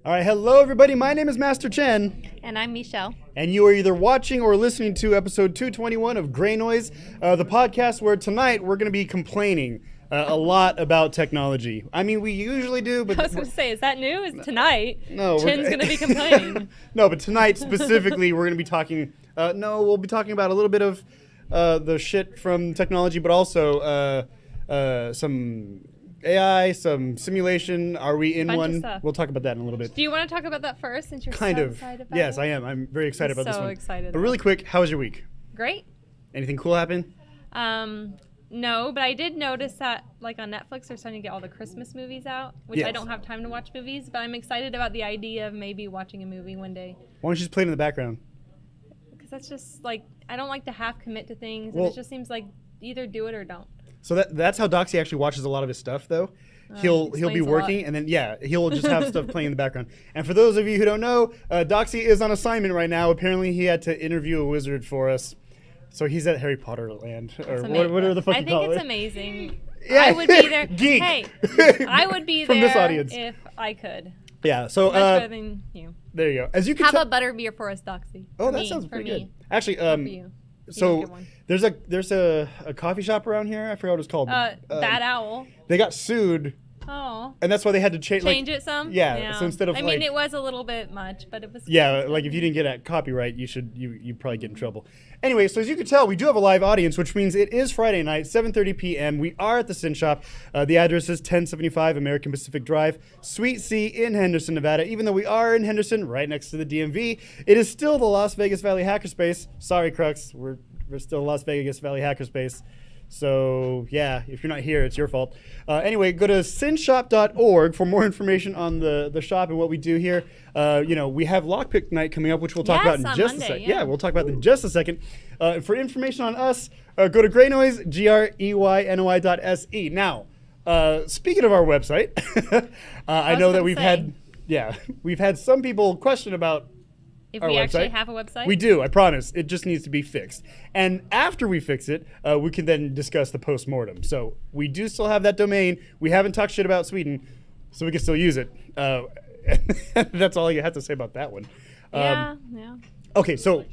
All right, hello everybody. My name is Master Chen. And I'm Michelle. And you are either watching or listening to episode 221 of Greynoise, the podcast where tonight we're going to be complaining a lot about technology. I mean, we usually do, but... I was going to say, is that new? Is tonight? No. Chen's going to be complaining. No, but tonight specifically we're going to be talking... we'll be talking about a little bit of the shit from technology, but also some... AI, some simulation. Are we in one? We'll talk about that in a little bit. Do you want to talk about that first since you're kind so of excited about yes, it? I am. I'm very excited about this one. So excited. But really quick, how was your week? Great. Anything cool happen? No, but I did notice that like on Netflix they're starting to get all the Christmas movies out, which yes. I don't have time to watch movies, but I'm excited about the idea of maybe watching a movie one day. Why don't you just play it in the background? Because that's just like, I don't like to half commit to things, well, and it just seems like either do it or don't. So that's how Doxy actually watches a lot of his stuff though. He'll be working and then he'll just have stuff playing in the background. And for those of you who don't know, Doxy is on assignment right now. Apparently he had to interview a wizard for us. So he's at Harry Potter land or whatever the fuck you call it. I think it's amazing. Yeah. I would be there. Geek. Hey, I would be from there this audience if I could. Yeah, so Much better than you. There you go. As you can have a butterbeer for us, Doxy. Oh, that sounds pretty good. Actually, for you. So there's a coffee shop around here. I forgot what it's called. Bad Owl. They got sued. Oh. And that's why they had to change it some. Yeah. So instead of I mean, it was a little bit much, but it was. Yeah, like if you didn't get a copyright, you probably get in trouble. Anyway, so as you can tell, we do have a live audience, which means it is Friday night, 7:30 p.m. We are at the SYN shop. The address is 1075 American Pacific Drive, Suite C in Henderson, Nevada. Even though we are in Henderson, right next to the DMV, it is still the Las Vegas Valley Hackerspace. Sorry, Crux, we're still Las Vegas Valley Hackerspace. So, yeah, if you're not here, it's your fault. Anyway, go to synshop.org for more information on the shop and what we do here. We have Lockpick Night coming up, which we'll talk about in just a second. Yeah, we'll talk about in just a second. For information on us, go to Greynoise, GREYNOI.SE. Now, speaking of our website, I know that we've had some people question about if we actually have a website? We do, I promise. It just needs to be fixed. And after we fix it, we can then discuss the post-mortem. So we do still have that domain. We haven't talked shit about Sweden, so we can still use it. That's all you have to say about that one. Yeah. Okay, so...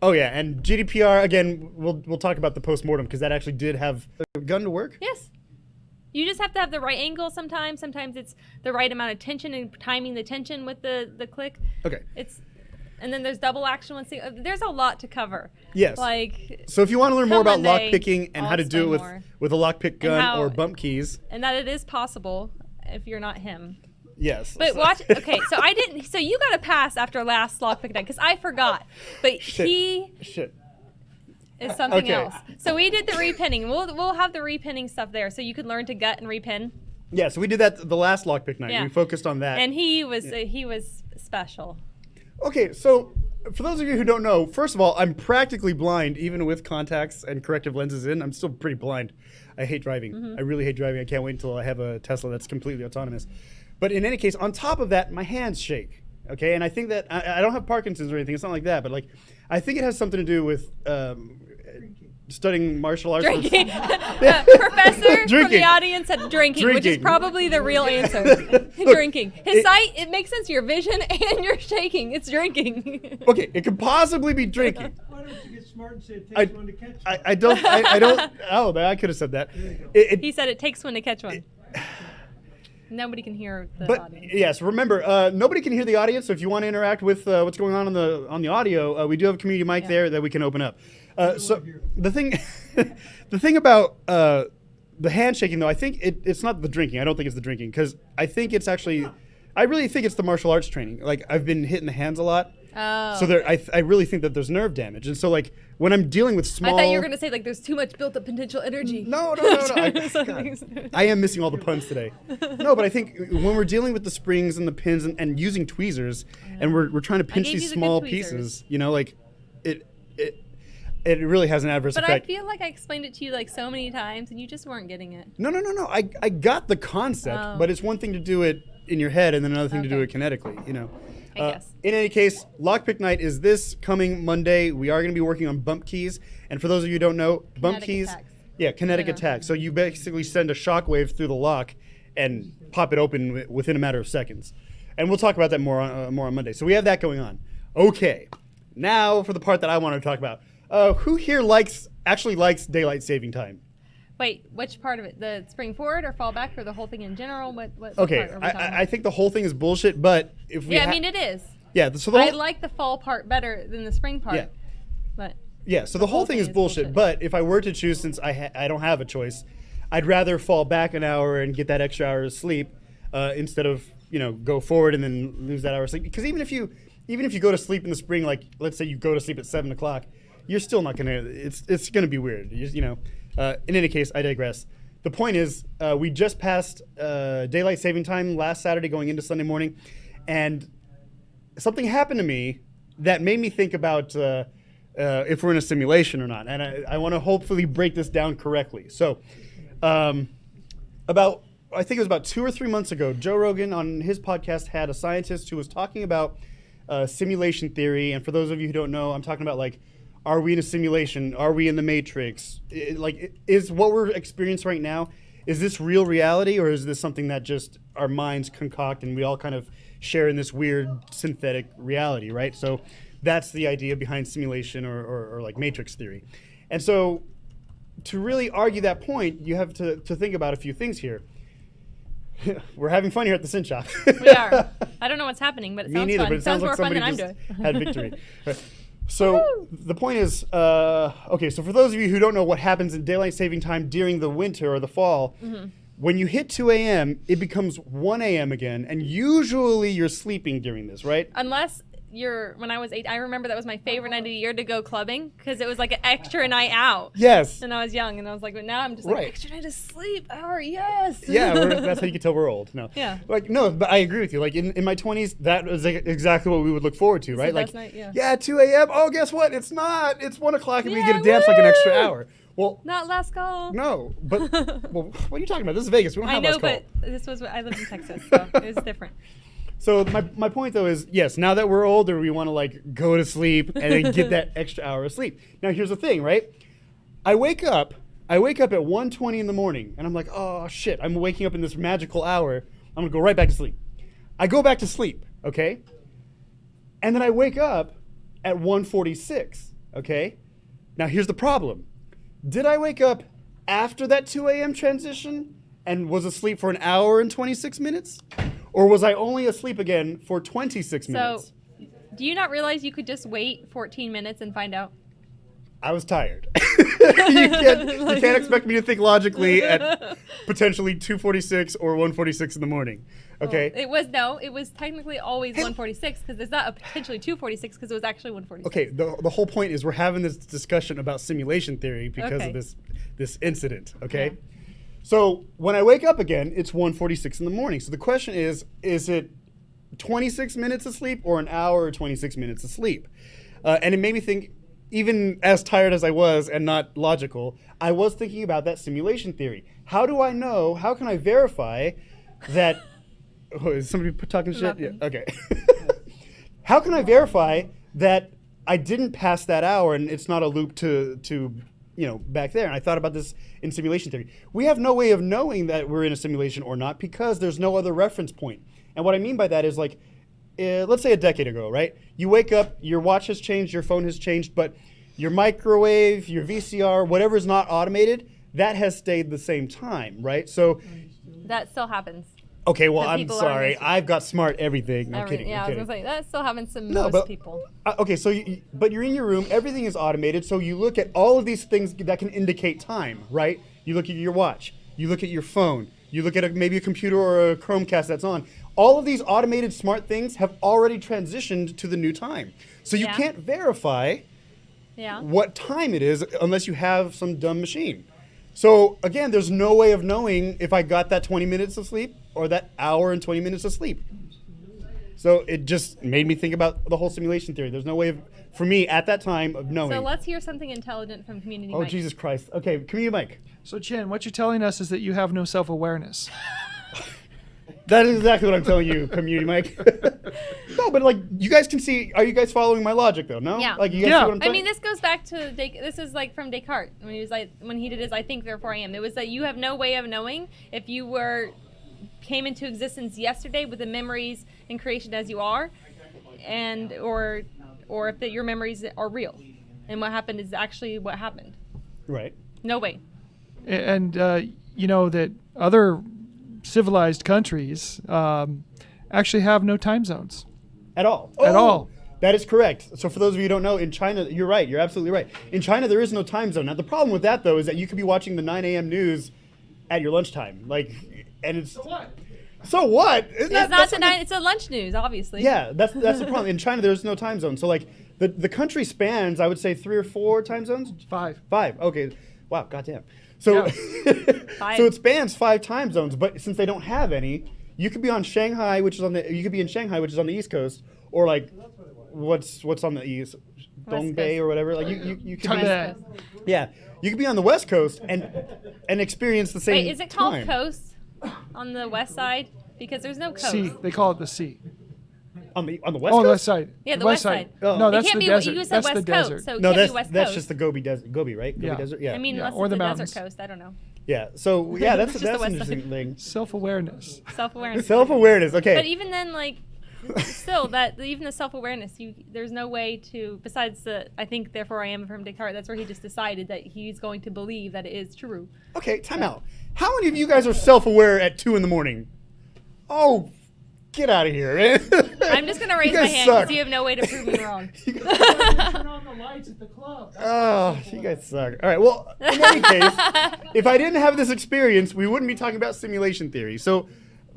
Oh, yeah, and GDPR, again, we'll talk about the post-mortem, because that actually did have a gun to work. Yes. You just have to have the right angle sometimes. Sometimes it's the right amount of tension and timing the tension with the click. Okay. And then there's double action. There's a lot to cover. Yes. So if you want to learn more about lockpicking and how to do it with a lockpick gun or bump keys. And that it is possible if you're not him. Yes. But watch. Okay, so I didn't. So you got a pass after last lockpick night because I forgot. But Shit. Is something else. So we did the repinning. We'll have the repinning stuff there, so you could learn to gut and repin. Yeah, so we did that the last lockpick night. Yeah. We focused on that. And he was special. Okay, so for those of you who don't know, first of all, I'm practically blind, even with contacts and corrective lenses in. I'm still pretty blind. I hate driving. I really hate driving. I can't wait until I have a Tesla that's completely autonomous. But in any case, on top of that, my hands shake. Okay, and I think that I don't have Parkinson's or anything. It's not like that, but like I think it has something to do with studying martial arts. Drinking. Professor from Drinking. the audience said drinking, which is Drinking. probably the real answer. Drinking. His sight, it makes sense. Your vision and your shaking. It's drinking. Okay, it could possibly be drinking. Why don't you get smart and say it takes one to catch one? I don't. Oh, I could have said that. He said it takes one to catch one. Nobody can hear the But audience. yes, remember, nobody can hear the audience. So if you want to interact with what's going on the audio, we do have a community mic there that we can open up. So the thing about the handshaking, though, I think it's not the drinking. I don't think it's the drinking because I think it's actually, I really think it's the martial arts training. Like I've been hitting the hands a lot. Oh. So I really think that there's nerve damage, and so like when I'm dealing with small, I thought you were gonna say like there's too much built-up potential energy. No. I am missing all the puns today. No, but I think when we're dealing with the springs and the pins and using tweezers, and we're trying to pinch gave these you the small good tweezers. pieces, you know, like it really has an adverse But effect. I feel like I explained it to you like so many times, and you just weren't getting it. No. I got the concept, Oh. but it's one thing to do it in your head, and then another thing to do it Okay. kinetically. You know. I guess. In any case, Lockpick Night is this coming Monday. We are going to be working on bump keys, and for those of you who don't know, bump Kinetic keys, attacks. yeah, kinetic Yeah. attack. So you basically send a shockwave through the lock and pop it open within a matter of seconds. And we'll talk about that more on Monday. So we have that going on. Okay, now for the part that I want to talk about. Who here actually likes daylight saving time? Wait, which part of it? The spring forward or fall back or the whole thing in general? What Okay, part are we talking about? I think the whole thing is bullshit, but if we Yeah, I mean it is. yeah, so the I whole, like the fall part better than the spring part. Yeah. But yeah, so the whole thing is bullshit. But if I were to choose, since I don't have a choice, I'd rather fall back an hour and get that extra hour of sleep instead of go forward and then lose that hour of sleep. Because even if you go to sleep in the spring, like let's say you go to sleep at 7 o'clock, you're still not gonna. It's gonna be weird. In any case, I digress. The point is, we just passed daylight saving time last Saturday, going into Sunday morning, and something happened to me that made me think about if we're in a simulation or not. And I want to hopefully break this down correctly. So, I think it was about 2 or 3 months ago, Joe Rogan on his podcast had a scientist who was talking about simulation theory. And for those of you who don't know, I'm talking about like, are we in a simulation? Are we in the Matrix? Is what we're experiencing right now, is this real reality, or is this something that just our minds concoct and we all kind of share in this weird synthetic reality, right? So that's the idea behind simulation or like Matrix theory. And so to really argue that point, you have to think about a few things here. We're having fun here at the SYN Shop. we are. I don't know what's happening, but it Me sounds neither, fun. but it sounds more like fun somebody than I'm just doing. had victory. So the point is, okay, so for those of you who don't know what happens in daylight saving time during the winter or the fall, when you hit 2 a.m., it becomes 1 a.m. again, and usually you're sleeping during this, right? Unless when I was 8, I remember that was my favorite night of the year to go clubbing because it was like an extra night out. Yes. And I was young, and I was like, but now I'm just like, Right. extra night of sleep hour, yes. Yeah, that's how you can tell we're old. No. Yeah. No, but I agree with you. Like in my 20s, that was exactly what we would look forward to, right? the Like, best night, yeah. 2 a.m. Oh, guess what? It's not. It's 1 o'clock, and we Yeah, get to dance like an extra woo! hour. Well, Not last call. no, but well, what are you talking about? This is Vegas. We don't I have know, last call. but this was I lived in Texas, so it was different. So my point though is, yes, now that we're older, we want to like go to sleep and then get that extra hour of sleep. Now here's the thing, right? I wake up at 1:20 in the morning, and I'm like, oh shit, I'm waking up in this magical hour. I'm gonna go right back to sleep. I go back to sleep, okay? And then I wake up at 1:46, okay? Now here's the problem. Did I wake up after that 2 a.m. transition and was asleep for an hour and 26 minutes? Or was I only asleep again for 26 minutes? So, do you not realize you could just wait 14 minutes and find out? I was tired. you can't expect me to think logically at potentially 2:46 or 1:46 in the morning. Okay. Well, it was technically always 1:46 because there's not a potentially 2:46 because it was actually 1:46. Okay. The whole point is we're having this discussion about simulation theory because Okay. of this incident. Okay. Yeah. So when I wake up again, it's 1:46 in the morning. So the question is it 26 minutes of sleep or an hour or 26 minutes of sleep? And it made me think, even as tired as I was and not logical, I was thinking about that simulation theory. How do I know, how can I verify that, is somebody talking shit? Yeah, okay. How can I verify that I didn't pass that hour and it's not a loop to back there? And I thought about this in simulation theory. We have no way of knowing that we're in a simulation or not because there's no other reference point. And what I mean by that is like, let's say a decade ago, right? You wake up, your watch has changed, your phone has changed, but your microwave, your VCR, whatever is not automated, that has stayed the same time, right? So That still happens. okay, well, The I'm people are sorry. missing. I've got smart everything. I'm kidding. Yeah, I'm I was kidding. gonna say that still happens to No, most but- people. Okay, so but you're in your room. Everything is automated. So you look at all of these things that can indicate time, right? You look at your watch. You look at your phone. You look at maybe a computer or a Chromecast that's on. All of these automated smart things have already transitioned to the new time. So you Yeah. can't verify Yeah. what time it is unless you have some dumb machine. So again, there's no way of knowing if I got that 20 minutes of sleep or that hour and 20 minutes of sleep. So it just made me think about the whole simulation theory. There's no way for me at that time of knowing. So let's hear something intelligent from Community Oh, Mike. Jesus Christ. Okay, Community Mike. So, Chin, what you're telling us is that you have no self-awareness. That is exactly what I'm telling you, Community Mike. No, but like, you guys can see, are you guys following my logic though, no? Yeah. Like, you guys Yeah. see what I'm I saying? mean, this goes back to this is like from Descartes when he was like when he did his "I think therefore I am." It was that you have no way of knowing if you came into existence yesterday with the memories and creation as you are, and or if your memories are real, and what happened is actually what happened. Right. No way. And you know that other civilized countries actually have no time zones. At all. At all. That is correct. So for those of you who don't know, in China, you're right. You're absolutely right. In China, there is no time zone. Now, the problem with that, though, is that you could be watching the 9 a.m. news at your lunchtime. Like, and it's... So what? So what? Isn't It's that, not that's tonight. It's a lunch news, obviously. Yeah, that's the problem. In China, there's no time zone. So, like, the country spans, I would say, 3 or 4 time zones? 5. 5. Okay. Wow, goddamn. So, Yeah. so it spans 5 time zones, but since they don't have any, you could be on Shanghai, which is you could be in Shanghai, which is on the East Coast, or like, what's on the East, Dongbei Coast. or whatever. Like you could be, Tibet. yeah, you could be on the West Coast and experience the same. Wait, is it called time. coast on the west side? Because there's no coast. Sea. They call it the sea. on the West Oh, Coast? that side. Yeah, the west side. Oh. No, It that's it can't the be. desert. You said That's west the coast, desert. so it No, can't that's be west that's coast. just the Gobi Desert. Gobi, right? Gobi Yeah. Desert. Yeah. I mean, Yeah, unless or it's the the mountains. desert coast. I don't know. yeah. So yeah, that's Just the an West interesting Side. thing. Self-awareness. Self-awareness. Self-awareness. Okay. But even then, like, still, even the self-awareness, there's no way to, besides the, I think, therefore I am from Descartes, that's where he just decided that he's going to believe that it is true. Okay, time out. How many of you guys are self-aware at 2 a.m? Oh, get out of here. I'm just going to raise my hand because you have no way to prove me wrong. Turn on the lights at the club. Oh, you guys suck. All right, well, in any case, if I didn't have this experience, we wouldn't be talking about simulation theory. So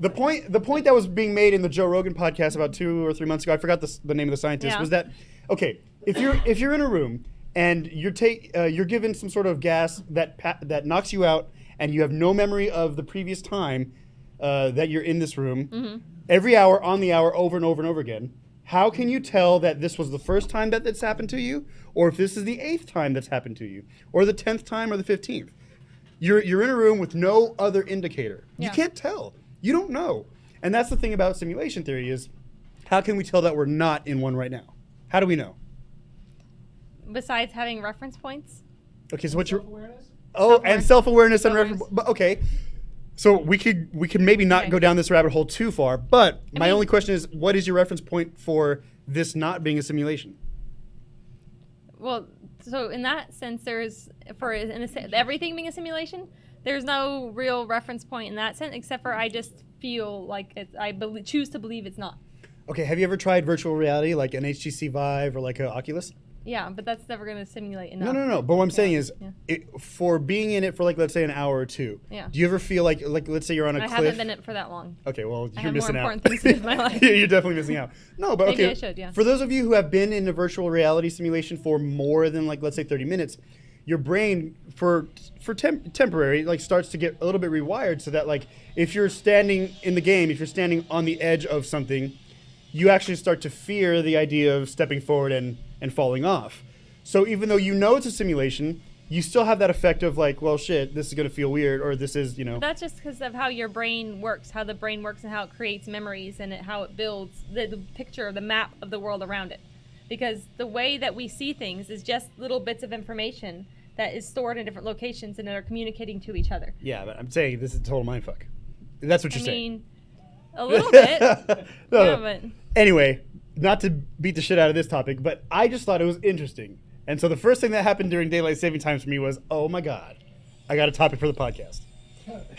the point that was being made in the Joe Rogan podcast about 2 or 3 months ago, I forgot the name of the scientist, Yeah. was that, okay, if you're in a room and you're given some sort of gas that knocks you out and you have no memory of the previous time that you're in this room, every hour, on the hour, over and over and over again, how can you tell that this was the first time that that's happened to you, or if this is the 8th time that's happened to you, or the 10th time, or the 15th? You're in a room with no other indicator. You Yeah. can't tell. You don't know. And that's the thing about simulation theory is, how can we tell that we're not in one right now? How do we know? Besides having reference points. Okay, so what's your... Self-awareness? Oh, and self-awareness and Self-awareness. reference... But okay. So we could maybe not Okay. go down this rabbit hole too far, but my mean- only question is, what is your reference point for this not being a simulation? Well, so in that sense, everything being a simulation, there's no real reference point in that sense, except for I just feel like choose to believe it's not. Okay, have you ever tried virtual reality, like an HTC Vive or like an Oculus? Yeah, but that's never going to simulate enough. No. But what I'm saying is, Yeah. for being in it for like, let's say an hour or two, Yeah. do you ever feel like let's say you're on a I cliff? haven't been in it for that long. Okay, well, I you're have more missing important out. things to do with my life. You're definitely missing out. No, but Maybe okay. I should, yeah. For those of you who have been in a virtual reality simulation for more than, like, let's say 30 minutes, your brain for temporary like starts to get a little bit rewired so that like if you're standing in the game, if you're standing on the edge of something, you actually start to fear the idea of stepping forward and falling off. So even though you know it's a simulation, you still have that effect of like, well, shit, this is going to feel weird, or this is, you know. That's just because of how your brain works, how the brain works and how it creates memories and how it builds the picture, the map of the world around it. Because the way that we see things is just little bits of information that is stored in different locations and that are communicating to each other. Yeah, but I'm saying this is a total mindfuck. That's what you're saying. I mean, a little bit. No, Yeah, no. but Anyway, not to beat the shit out of this topic, but I just thought it was interesting. And so the first thing that happened during daylight saving times for me was, oh my God, I got a topic for the podcast.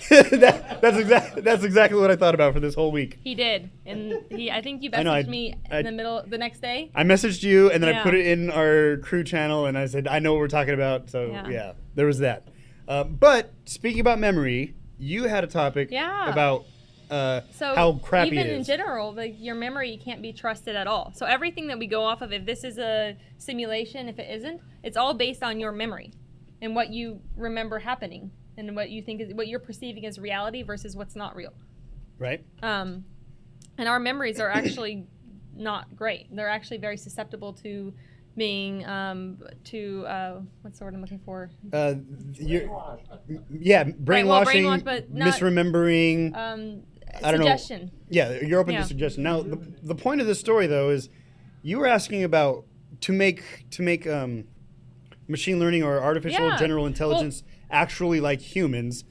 That's exactly what I thought about for this whole week. he did, and I think you I know, messaged me in the middle the next day. I messaged you, and then I Yeah. put it in our crew channel, and I said, I know what we're talking about. So, Yeah. yeah, there was that. But speaking about memory, you had a topic Yeah. about So how crappy even it in is. general, like your memory can't be trusted at all. So everything that we go off of, if this is a simulation, if it isn't, it's all based on your memory and what you remember happening and what you think is what you're perceiving as reality versus what's not real. Right? And our memories are actually not great. They're actually very susceptible to being what's the word I'm looking for? Brainwashing, brainwash, but not- misremembering. I don't Suggestion. know. Yeah, you're open Yeah. to suggestion. Now, the point of this story, though, is you were asking about to make machine learning or artificial Yeah. general intelligence actually like humans.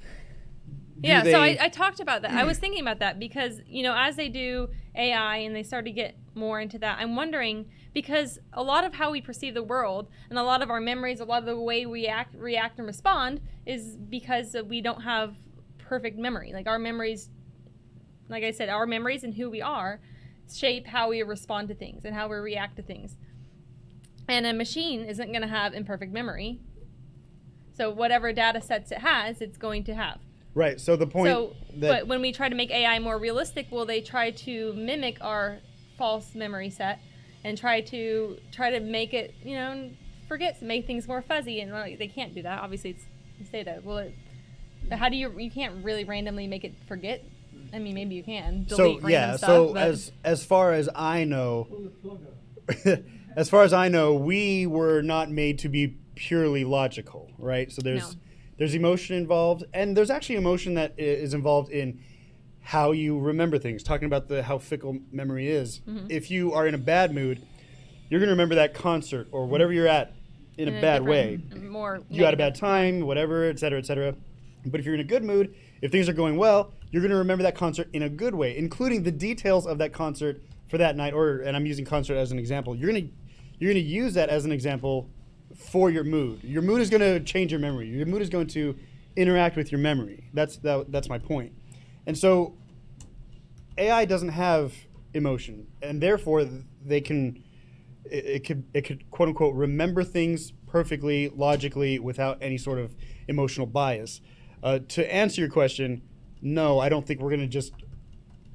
Yeah, they- so I talked about that. I was thinking about that because, as they do AI and they start to get more into that, I'm wondering, because a lot of how we perceive the world and a lot of our memories, a lot of the way we react and respond is because we don't have perfect memory. Like our memories, like I said, our memories and who we are shape how we respond to things and how we react to things. And a machine isn't going to have imperfect memory. So whatever data sets it has, it's going to have. Right. So the point But when we try to make AI more realistic, will they try to mimic our false memory set and try to make it, make things more fuzzy? And they can't do that. Obviously, you say that. Well, how do you can't really randomly make it forget? I mean, maybe you can delete random stuff. So but as far as I know, Pull the plug up. as far as I know, we were not made to be purely logical, right? So there's emotion involved, and there's actually emotion that is involved in how you remember things. Talking about how fickle memory is. Mm-hmm. If you are in a bad mood, you're going to remember that concert or whatever you're at in a bad way. More You had a negative. bad time, whatever, et cetera, et cetera. But if you're in a good mood, if things are going well, you're going to remember that concert in a good way, including the details of that concert for that night. And I'm using concert as an example. You're going to use that as an example for your mood. Your mood is going to change your memory. Your mood is going to interact with your memory. That's my point. And so AI doesn't have emotion, and therefore it could quote unquote remember things perfectly, logically, without any sort of emotional bias. To answer your question, no, I don't think we're going to just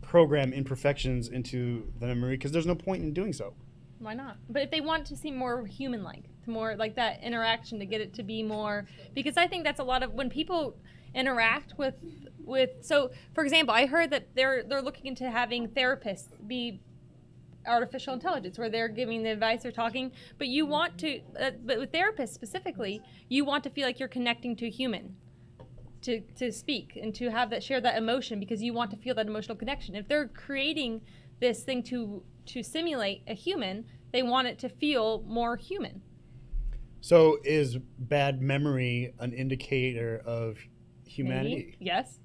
program imperfections into the memory because there's no point in doing so. Why not? But if they want to seem more human-like, more like that interaction, to get it to be more, because I think that's a lot of when people interact with. So, for example, I heard that they're looking into having therapists be artificial intelligence, where they're giving the advice or talking. But you want to, but with therapists specifically, you want to feel like you're connecting to a human, to speak and to have share that emotion, because you want to feel that emotional connection. If they're creating this thing to simulate a human, they want it to feel more human. So is bad memory an indicator of humanity? Maybe. Yes.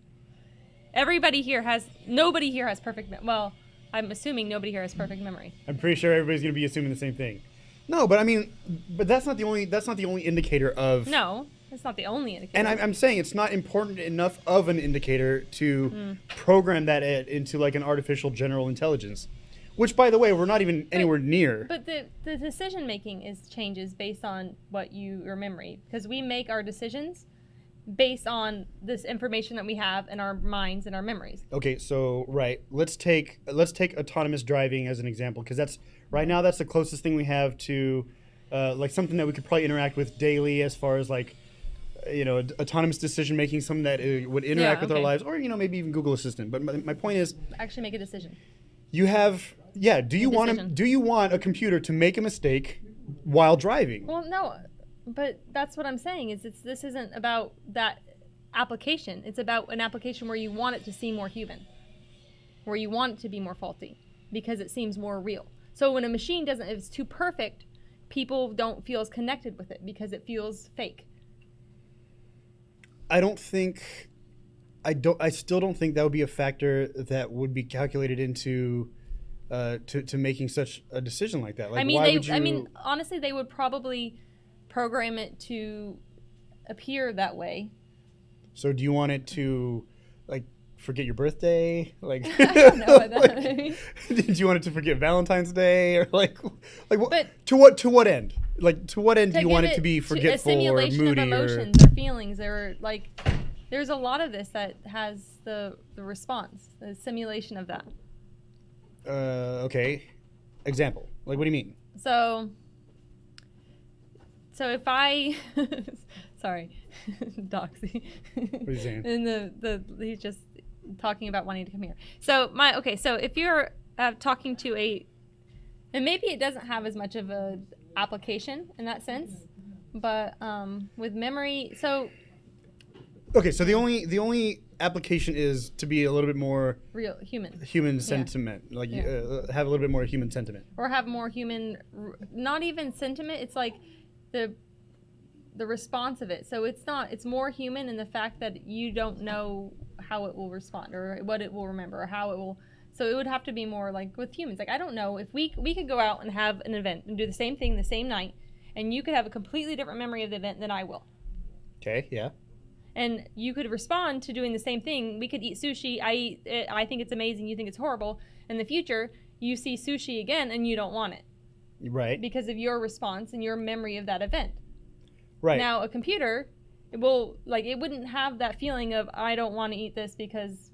Nobody here has perfect well, I'm assuming nobody here has perfect memory. I'm pretty sure everybody's going to be assuming the same thing. No, but I mean, that's not the only indicator of. No, it's not the only indicator. And I'm saying it's not important enough of an indicator to program that into like an artificial general intelligence, which, by the way, we're not even anywhere near. But the decision making changes based on your memory, because we make our decisions based on this information that we have in our minds and our memories. Okay, so right, let's take autonomous driving as an example, because that's the closest thing we have to like something that we could probably interact with daily, as far as like, autonomous decision making, something that would interact with our lives, or maybe even Google Assistant. But my point is, Actually, make a decision. you have, Do you want a computer to make a mistake while driving? Well, no, but that's what I'm saying. This isn't about that application. It's about an application where you want it to seem more human, where you want it to be more faulty, because it seems more real. So when a machine if it's too perfect, people don't feel as connected with it because it feels fake. I still don't think that would be a factor that would be calculated into to making such a decision like that. Like, honestly, they would probably program it to appear that way. So do you want it to, like, forget your birthday? Like, I don't know what that means. Did you want it to forget Valentine's Day, or like But to what end? Like, to what end do you want it to be forgetful or moody? A simulation of emotions or feelings, or like, there's a lot of this that has the response, the simulation of that. Okay. Example. Like, what do you mean? So if I, sorry, Doxy. What are you saying? And he's just talking about wanting to come here. So if you're talking to and maybe it doesn't have as much of a application in that sense, but with memory, so. Okay, so the only application is to be a little bit more real human sentiment, have a little bit more human sentiment, or have more human, not even sentiment. It's like the response of it. So it's more human in the fact that you don't know how it will respond or what it will remember or how it will. So it would have to be more like with humans. Like, I don't know if we could go out and have an event and do the same thing the same night, and you could have a completely different memory of the event than I will. Okay. Yeah. And you could respond to doing the same thing. We could eat sushi. I eat it. I think it's amazing. You think it's horrible. In the future, you see sushi again and you don't want it. Right. Because of your response and your memory of that event. Right. Now, a computer, it wouldn't have that feeling of, I don't want to eat this because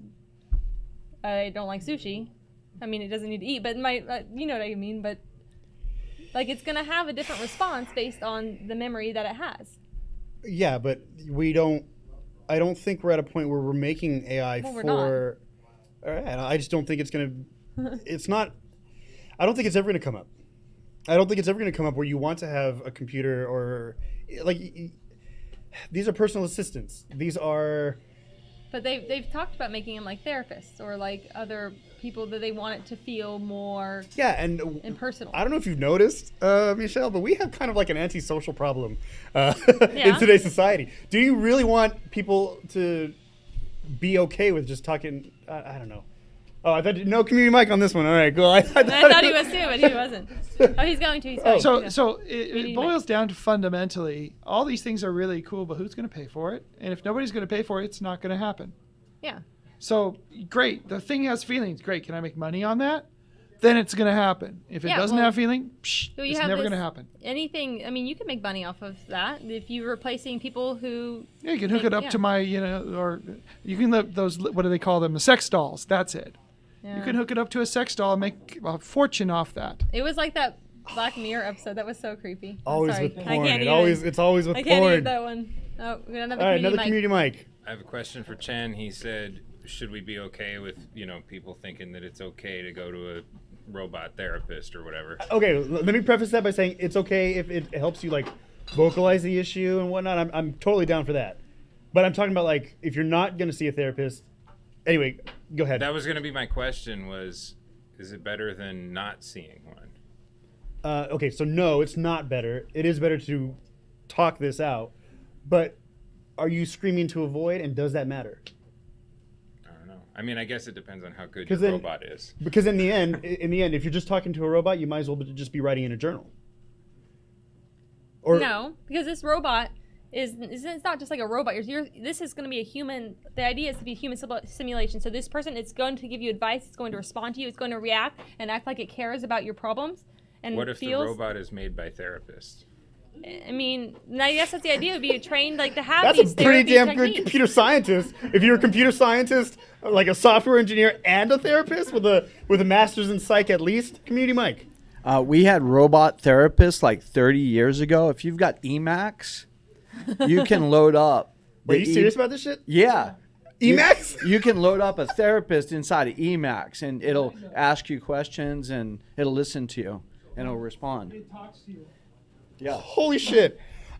I don't like sushi. I mean, it doesn't need to eat, but you know what I mean. But like, it's going to have a different response based on the memory that it has. Yeah, but I don't think we're at a point where we're making AI We're for. All right, I just don't think it's gonna. It's not. I don't think it's ever gonna come up. I don't think it's ever gonna come up where you want to have a computer or like. These are personal assistants. These are. But they've talked about making them like therapists or like other people that they want it to feel more and personal. I don't know if you've noticed, Michelle, but we have kind of like an antisocial problem in today's society. Do you really want people to be okay with just talking? I don't know. Oh, I thought no community mic on this one. All right, cool. I thought he was too, but he wasn't. Oh, he's going to. He's going to. So it boils down to fundamentally, all these things are really cool, but who's going to pay for it? And if nobody's going to pay for it, it's not going to happen. Yeah. So great, the thing has feelings. Great, can I make money on that? Then it's going to happen. If it doesn't have feeling, it's never going to happen. Anything, I mean, you can make money off of that if you're replacing people who. Yeah, you can hook it up to my, or you can let those, what do they call them? The sex dolls. That's it. Yeah. You can hook it up to a sex doll and make a fortune off that. It was like that Black Mirror episode. That was so creepy. Always with porn. It's always with porn. I can't eat that one. Oh, we got another community mic. I have a question for Chen. He said, should we be okay with, people thinking that it's okay to go to a robot therapist or whatever? Okay, let me preface that by saying it's okay if it helps you, like, vocalize the issue and whatnot. I'm totally down for that. But I'm talking about, like, if you're not going to see a therapist. Anyway, go ahead. That was going to be my question was, is it better than not seeing one? Okay, so no, it's not better. It is better to talk this out. But are you screaming to avoid, and does that matter? I don't know. I mean, I guess it depends on how good your robot is. Because in the end, if you're just talking to a robot, you might as well just be writing in a journal. Or no, because this robot it's not just like a robot. This is going to be a human. The idea is to be a human simulation. So this person is going to give you advice. It's going to respond to you. It's going to react and act like it cares about your problems. And what if the robot is made by therapists? I mean, I guess that's the idea. Would be trained like to have these That's a pretty damn techniques. good computer scientist. If you're a computer scientist, like a software engineer and a therapist with a master's in psych at least, community mic. We had robot therapists like 30 years ago. If you've got Emacs, you can load up. Are you serious about this shit? Yeah. Emacs? You can load up a therapist inside of Emacs, and it'll ask you questions, and it'll listen to you, and it'll respond. It talks to you. Yeah. Holy shit.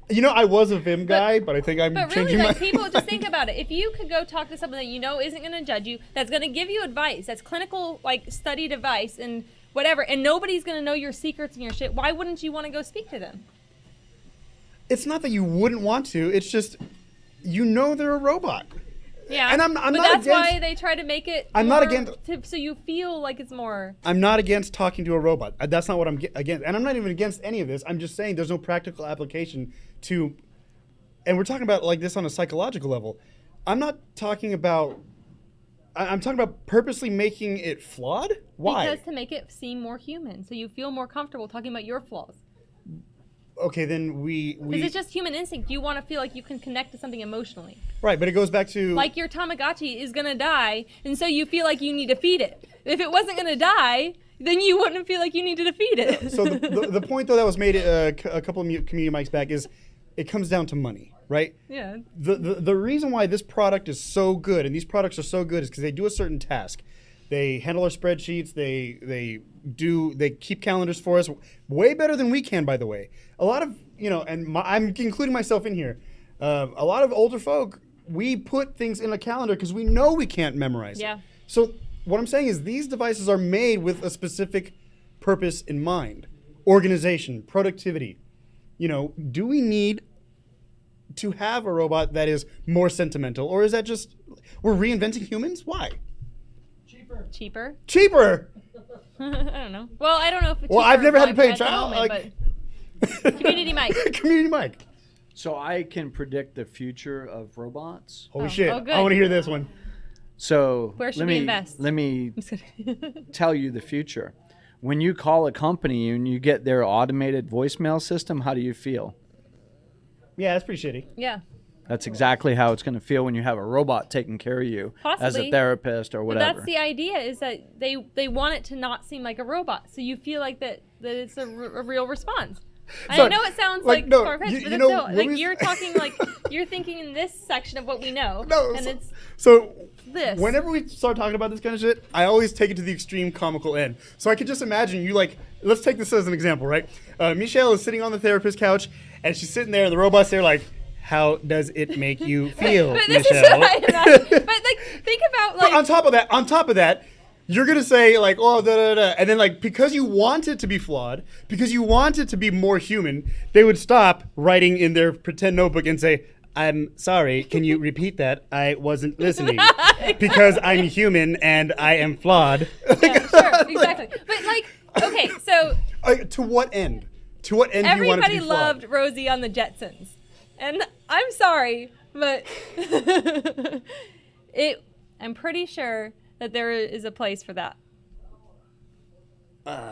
You know, I was a Vim guy, but I think I'm But changing really, my... like, people, just think about it. If you could go talk to someone that you know isn't going to judge you, that's going to give you advice, that's clinical, like, studied advice and whatever, and nobody's going to know your secrets and your shit, why wouldn't you want to go speak to them? It's not that you wouldn't want to. It's just, you know they're a robot. Yeah, And I'm but not that's against... why they try to make it I'm not more against- so you feel like it's more... I'm not against talking to a robot. That's not what I'm against. And I'm not even against any of this. I'm just saying there's no practical application to... And we're talking about like this on a psychological level. I'm not talking about... I'm talking about purposely making it flawed? Why? Because to make it seem more human, so you feel more comfortable talking about your flaws. Okay, then we... Because it's just human instinct. You want to feel like you can connect to something emotionally. Right, but it goes back to... Like your Tamagotchi is going to die, and so you feel like you need to feed it. If it wasn't going to die, then you wouldn't feel like you needed to feed it. So the point, though, that was made a couple of community mics back is it comes down to money, right? Yeah. The reason why this product is so good, and these products are so good, is because they do a certain task. They handle our spreadsheets. They keep calendars for us way better than we can, by the way. A lot of, and I'm including myself in here. A lot of older folk, we put things in a calendar because we know we can't memorize Yeah. it. So what I'm saying is these devices are made with a specific purpose in mind. Organization, productivity. Do we need to have a robot that is more sentimental, or is that just we're reinventing humans? Why? Cheaper? Cheaper. I don't know. Well, I don't know if it's Well, I've cheaper, never had to pay a at the child. moment, but community mic. Community mic. So I can predict the future of robots. Holy shit! oh, good. I want to hear this one. So Where should let we me invest? let me I'm just kidding. tell you the future. When you call a company and you get their automated voicemail system, how do you feel? Yeah, that's pretty shitty. Yeah. That's exactly how it's going to feel when you have a robot taking care of you as Possibly. a therapist or But whatever. that's the idea, is that they want it to not seem like a robot, so you feel like that it's a real response. I Sorry, know it sounds like, like no, far-fetched, you but it's know, still, like movies- you're talking like you're thinking in this section of what we know, No, and so, it's so this. whenever we start talking about this kind of shit, I always take it to the extreme comical end. So I could just imagine you let's take this as an example, right? Michelle is sitting on the therapist couch, and she's sitting there, and the robot's there like, how does it make you feel, But this Michelle? is what I imagine. But like, think about like. But on top of that, you're gonna say like, oh, da da da, and then like because you want it to be flawed, because you want it to be more human, they would stop writing in their pretend notebook and say, "I'm sorry, can you repeat that? I wasn't listening because I'm human and I am flawed." Yeah, sure, exactly. But like, okay, so To what end? To what end do you want it to everybody be flawed? loved Rosie on the Jetsons, and I'm sorry, but I'm pretty sure that there is a place for that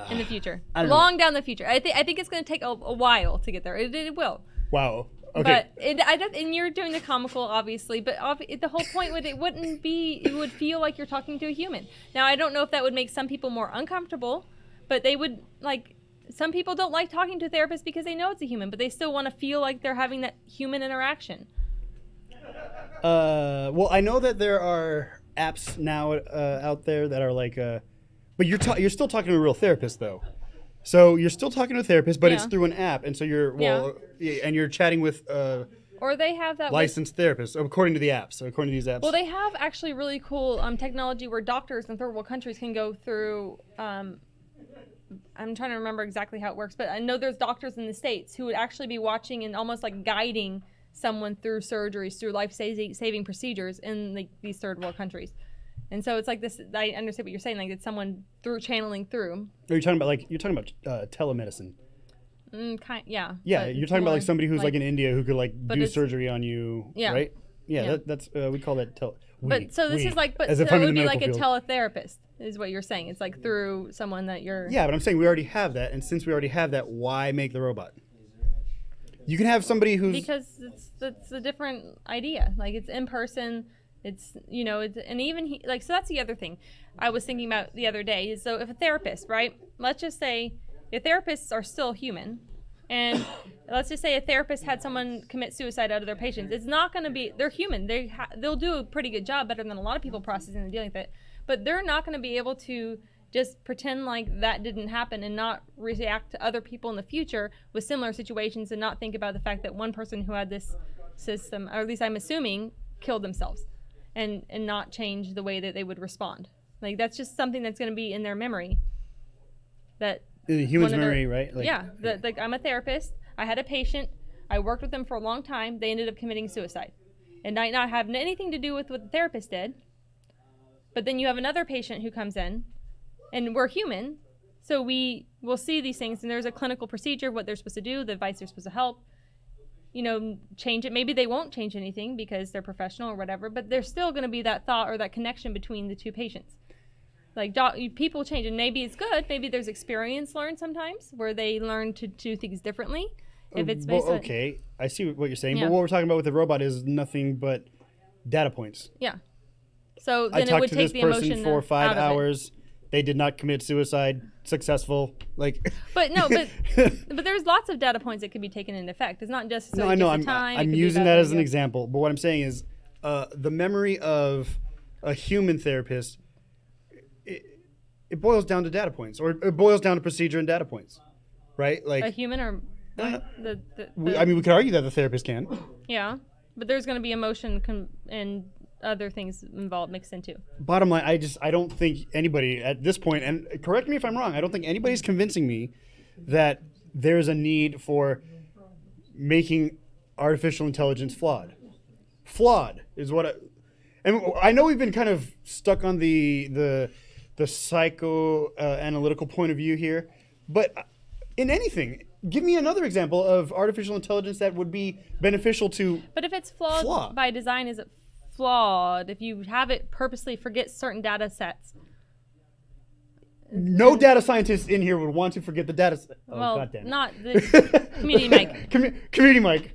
in the future, long down the future. I think it's going to take a while to get there. It will. Wow. Okay. But and you're doing the comical, obviously. But the whole point with it wouldn't be. You would feel like you're talking to a human. Now, I don't know if that would make some people more uncomfortable, but they would like. Some people don't like talking to a therapist because they know it's a human, but they still want to feel like they're having that human interaction. Well, I know that there are apps now out there that are like, but you're still talking to a real therapist though. So you're still talking to a therapist, but it's Yeah. through an app, and so and you're chatting with Or they have that. licensed therapists according to the apps. According to these apps. Well, they have actually really cool technology where doctors in third world countries can go through. I'm trying to remember exactly how it works, but I know there's doctors in the States who would actually be watching and almost like guiding someone through surgeries, through life-saving procedures in these third world countries. And so it's like this. I understand what you're saying. Like it's someone channeling through. Are you talking about telemedicine? Yeah. Yeah, but you're it's talking about more like somebody who's like in India who could like do it's- surgery on you, Yeah. right? Yeah, Yeah. that's we call that But so this is like, but as so if it I'm in would the be like a medical field. teletherapist, is what you're saying. It's like through someone that you're. Yeah, but I'm saying we already have that, and since we already have that, why make the robot? You can have somebody who's Because it's a different idea. Like it's in person. It's and even so that's the other thing I was thinking about the other day is, so if a therapist, right? Let's just say the therapists are still human. And let's just say a therapist had someone commit suicide out of their patients. It's not going to be, they're human. They'll do a pretty good job, better than a lot of people processing and dealing with it. But they're not going to be able to just pretend like that didn't happen and not react to other people in the future with similar situations and not think about the fact that one person who had this system, or at least I'm assuming, killed themselves and not change the way that they would respond. Like, that's just something that's going to be in their memory. That in the human's memory, right? Like, like I'm a therapist. I had a patient. I worked with them for a long time. They ended up committing suicide. It might not have anything to do with what the therapist did. But then you have another patient who comes in, and we're human, so we will see these things, and there's a clinical procedure of what they're supposed to do, the advice they're supposed to help, change it. Maybe they won't change anything because they're professional or whatever, but there's still going to be that thought or that connection between the two patients. Like, people change, and maybe it's good. Maybe there's experience learned sometimes where they learn to do things differently. If it's based okay, I see what you're saying, Yeah. but what we're talking about with the robot is nothing but data points. Yeah. So I then it talked would to take this the person emotion for 5 out of it. hours. They did not commit suicide. Successful. Like. But no, but there's lots of data points that could be taken into effect. It's not just No, I know. just the time. I'm using that as an example. But what I'm saying is, the memory of a human therapist, it boils down to data points, or it boils down to procedure and data points, right? Like A human or I mean, we could argue that the therapist can. yeah, but there's going to be emotion and other things involved mixed into. Bottom line, I don't think anybody at this point, and correct me if I'm wrong, I don't think anybody's convincing me that there's a need for making artificial intelligence flawed. Flawed is what and I know we've been kind of stuck on the psychoanalytical point of view here, but in anything, give me another example of artificial intelligence that would be beneficial to. But if it's flawed by design, is it flawed? If you have it purposely forget certain data sets. No data scientists in here would want to forget the data set. Oh, Well, goddamn. not the community mic. Community mic.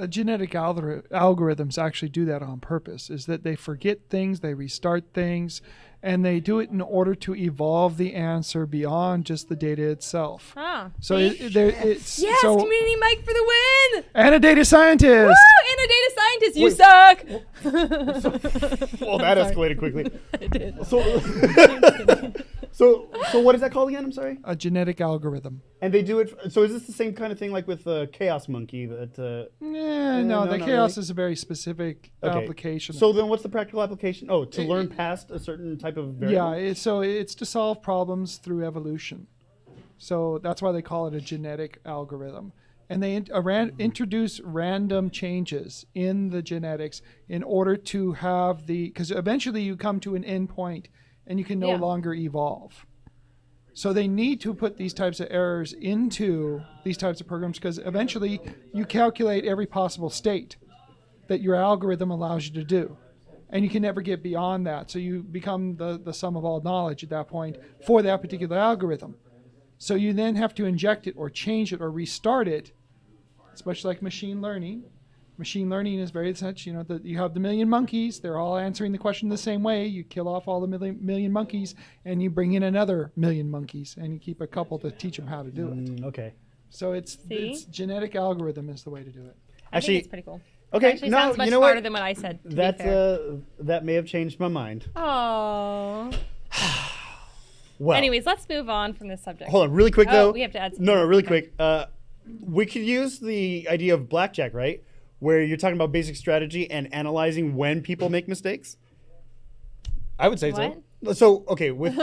Genetic algorithms actually do that on purpose, is that they forget things, they restart things, and they do it in order to evolve the answer beyond just the data itself. Ah, So see? it's yes, so, community mic for the win! and a data scientist. Woo! And a data scientist, you suck! Well, that escalated quickly. It did. So what is that called again? I'm sorry. A genetic algorithm. And they do it. So is this the same kind of thing like with Chaos Monkey? That No, no, the not chaos really. is a very specific okay. application. So then, what's the practical application? Oh, to learn past a certain type of variable? Yeah, it's to solve problems through evolution. So that's why they call it a genetic algorithm. And they introduce random changes in the genetics in order to have because eventually you come to an end point and you can no longer evolve. So they need to put these types of errors into these types of programs because eventually you calculate every possible state that your algorithm allows you to do. And you can never get beyond that. So you become the sum of all knowledge at that point for that particular algorithm. So you then have to inject it or change it or restart it. It's much like machine learning. Machine learning is very such, you have the million monkeys. They're all answering the question the same way. You kill off all the million monkeys and you bring in another million monkeys and you keep a couple to teach them how to do it. Okay. So it's genetic algorithm is the way to do it. I think it's pretty cool. Okay, It actually no, sounds much you know smarter what? than what I said. To That's be fair. that may have changed my mind. Oh. Well, Anyways, let's move on from this subject. hold on, really quick though. we have to add some. No, really quick. We could use the idea of blackjack, right? Where you're talking about basic strategy and analyzing when people make mistakes. I would say so. So, okay, when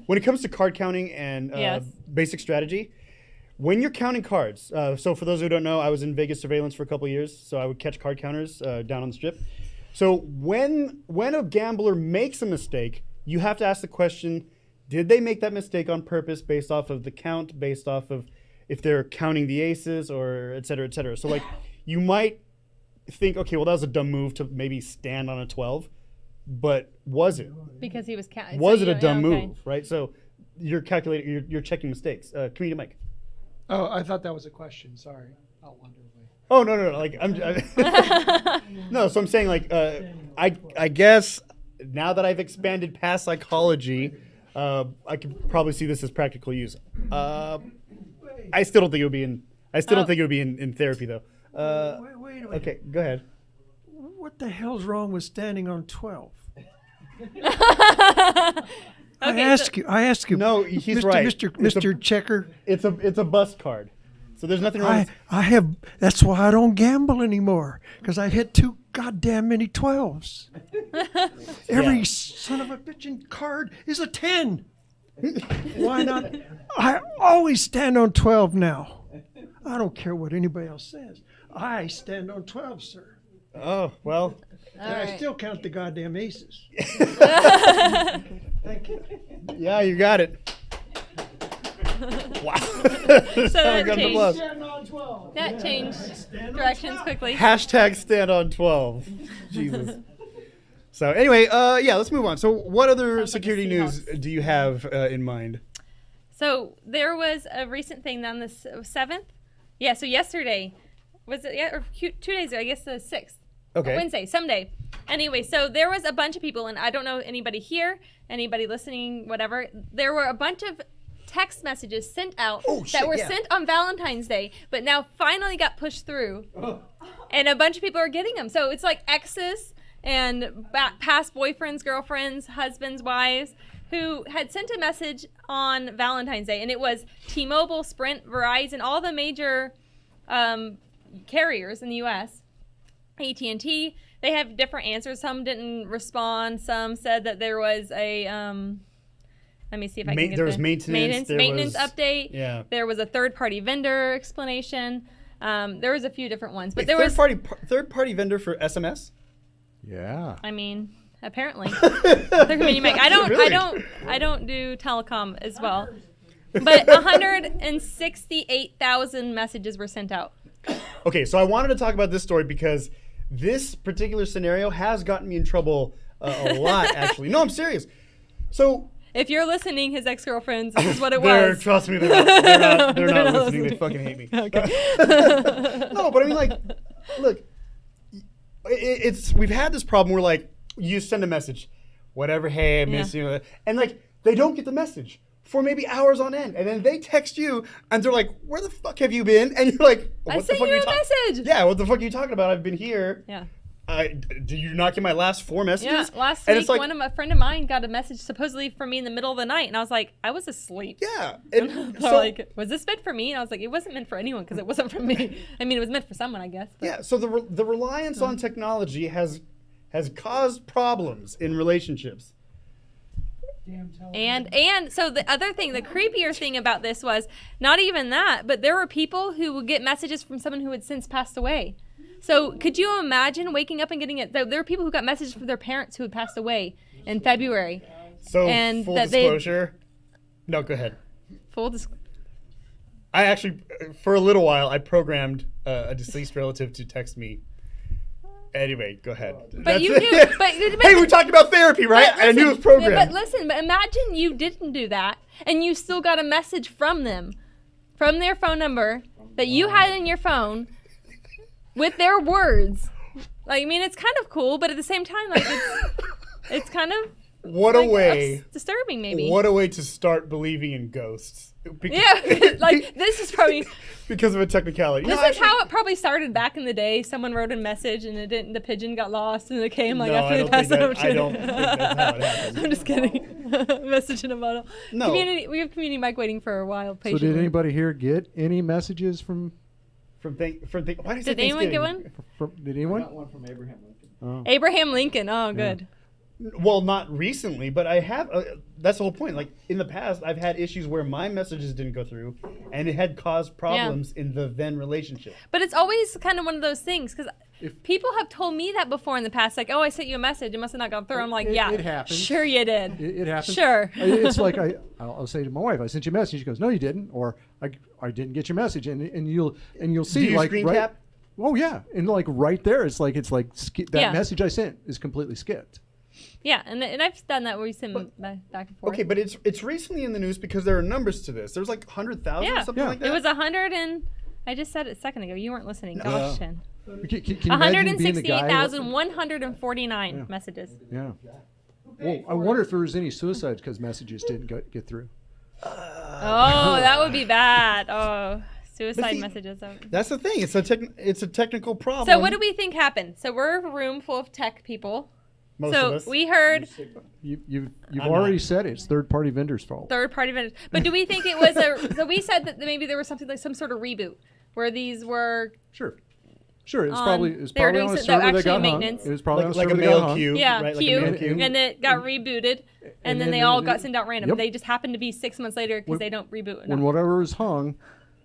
it comes to card counting and Yes. basic strategy, when you're counting cards, so for those who don't know, I was in Vegas surveillance for a couple of years, so I would catch card counters down on the strip. So when a gambler makes a mistake, you have to ask the question, did they make that mistake on purpose based off of the count, based off of if they're counting the aces or et cetera, et cetera. So like you might think, okay, well, that was a dumb move to maybe stand on a 12, but was it? Because he was counting. Was it a dumb move, right? So you're calculating, you're checking mistakes. Community Mike. Oh, I thought that was a question. Sorry. I'll wander away. Oh, no. Like, no, so I'm saying, like, I guess now that I've expanded past psychology, I could probably see this as practical use. I still don't think it would be in. I still Oh. don't think it would be in therapy though. Wait a minute. Okay, go ahead. What the hell's wrong with standing on 12? I Okay, ask you. No, he's Mr. right. Mr. Checker. It's a bus card. So there's nothing wrong. I have. That's why I don't gamble anymore, because I hit too goddamn many 12s. Every Yeah. son of a bitchin' card is a 10. Why not? I always stand on 12 now. I don't care what anybody else says. I stand on 12, sir. Oh well. And I right. still count the goddamn aces. Thank you. Yeah, you got it. Wow. So that Round of changed. applause. That changed directions quickly. Hashtag stand on 12. Jesus. So anyway, yeah, let's move on. So what other Sounds like a security news Seahawks. do you have in mind? So there was a recent thing on the 7th. Yeah, so yesterday. Was it, yeah, or 2 days ago, I guess the 6th. Okay. Wednesday, someday. Anyway, so there was a bunch of people, and I don't know anybody here, anybody listening, whatever. There were a bunch of text messages sent out that were sent on Valentine's Day, but now finally got pushed through. And a bunch of people are getting them. So it's like exes and past boyfriends, girlfriends, husbands, wives who had sent a message on Valentine's Day, and it was T-Mobile, Sprint, Verizon, all the major carriers in the U.S., AT&T. They have different answers. Some didn't respond. Some said that there was a let me see if I can get There was the maintenance. There maintenance was- update. Yeah. There was a third-party vendor explanation. There was a few different ones, but Wait, there was. third party vendor for SMS? Yeah. I mean, apparently, they're community mic. Really? I don't do telecom as well. But 168,000 messages were sent out. Okay, so I wanted to talk about this story because this particular scenario has gotten me in trouble a lot, actually. No, I'm serious. So If you're listening, his ex-girlfriends, this is what it they're, was. trust me, they're not They're not listening. They listening. fucking hate me. Okay. No, but I mean, like, look, it's we've had this problem where like you send a message, whatever, hey, I miss you, and like they don't get the message for maybe hours on end, and then they text you and they're like, where the fuck have you been? And you're like, what I the sent fuck you are a you message. Yeah, what the fuck are you talking about? I've been here. Yeah. Did you not get my last 4 messages? Yeah. Last And week, it's like, a friend of mine got a message supposedly from me in the middle of the night, and I was like, I was asleep. yeah. And They're so, like, was this meant for me? And I was like, it wasn't meant for anyone because it wasn't for me. I mean, it was meant for someone, I guess. But. yeah, so the reliance on technology has caused problems in relationships. And so the other thing, the creepier thing about this was not even that, but there were people who would get messages from someone who had since passed away. So could you imagine waking up and getting it? There were people who got messages from their parents who had passed away in February. So And full that they- disclosure. No, go ahead. Full disclosure. I actually, for a little while, I programmed a deceased relative to text me. Anyway, go ahead. But you That's knew. it. But Hey, we're talking about therapy, right? But I knew it was listen, programmed. But listen, but imagine you didn't do that and you still got a message from them, from their phone number that you had in your phone with their words. Like, I mean, it's kind of cool, but at the same time, like, it's kind of What a way. disturbing, maybe. What a way to start believing in ghosts. Yeah, like this is probably because of a technicality. this No, is actually- how it probably started back in the day. Someone wrote a message and it didn't. The pigeon got lost and it came like No, after I they don't passed think it that- over to I don't think that's how it happened. I'm just kidding. Message in a bottle. No. We have community mic waiting for a while. So Patiently. did anybody here get any messages from? Why did I say Did anyone get Thanksgiving? one? Did anyone? Got one from Abraham Lincoln. Abraham Lincoln. Oh, good. Well, not recently, but I have. That's the whole point. Like in the past, I've had issues where my messages didn't go through, and it had caused problems in the then relationship. But it's always kind of one of those things because people have told me that before in the past. Like, oh, I sent you a message. It must have not gone through. I'm like, yeah, it happens. Sure, you did. It happens. Sure. It's like I'll say to my wife, I sent you a message. She goes, no, you didn't, or I didn't get your message, and you'll see Do you like screen right. cap? Oh yeah, and like right there, it's like that Yeah. message I sent is completely skipped. Yeah, and I've done that where we send back and forth. Okay, but it's recently in the news because there are numbers to this. There's like 100,000 Yeah. or something Yeah. like that. It was 100 and I just said it a second ago. You weren't listening. Gosh, Shin. Can you imagine being the guy? 168,149 messages. Yeah. Well, I wonder if there was any suicides because messages didn't get through. Oh, that would be bad. Oh, suicide see, messages. That's the thing. It's a technical problem. So what do we think happened? So we're a room full of tech people. Most so of us. we heard You've I'm already not. said it's third-party vendors' fault. third-party vendors. But do we think it was so we said that maybe there was something like some sort of reboot where these were Sure. It's on- probably they were on doing a some- server that actually got hung. maintenance. It was probably on a like a server that got mail hung. queue. yeah, right? queue, Like a mail queue. and it got rebooted, and then they then all it- got sent out random. Yep. They just happened to be 6 months later because When- they don't reboot enough. When whatever was hung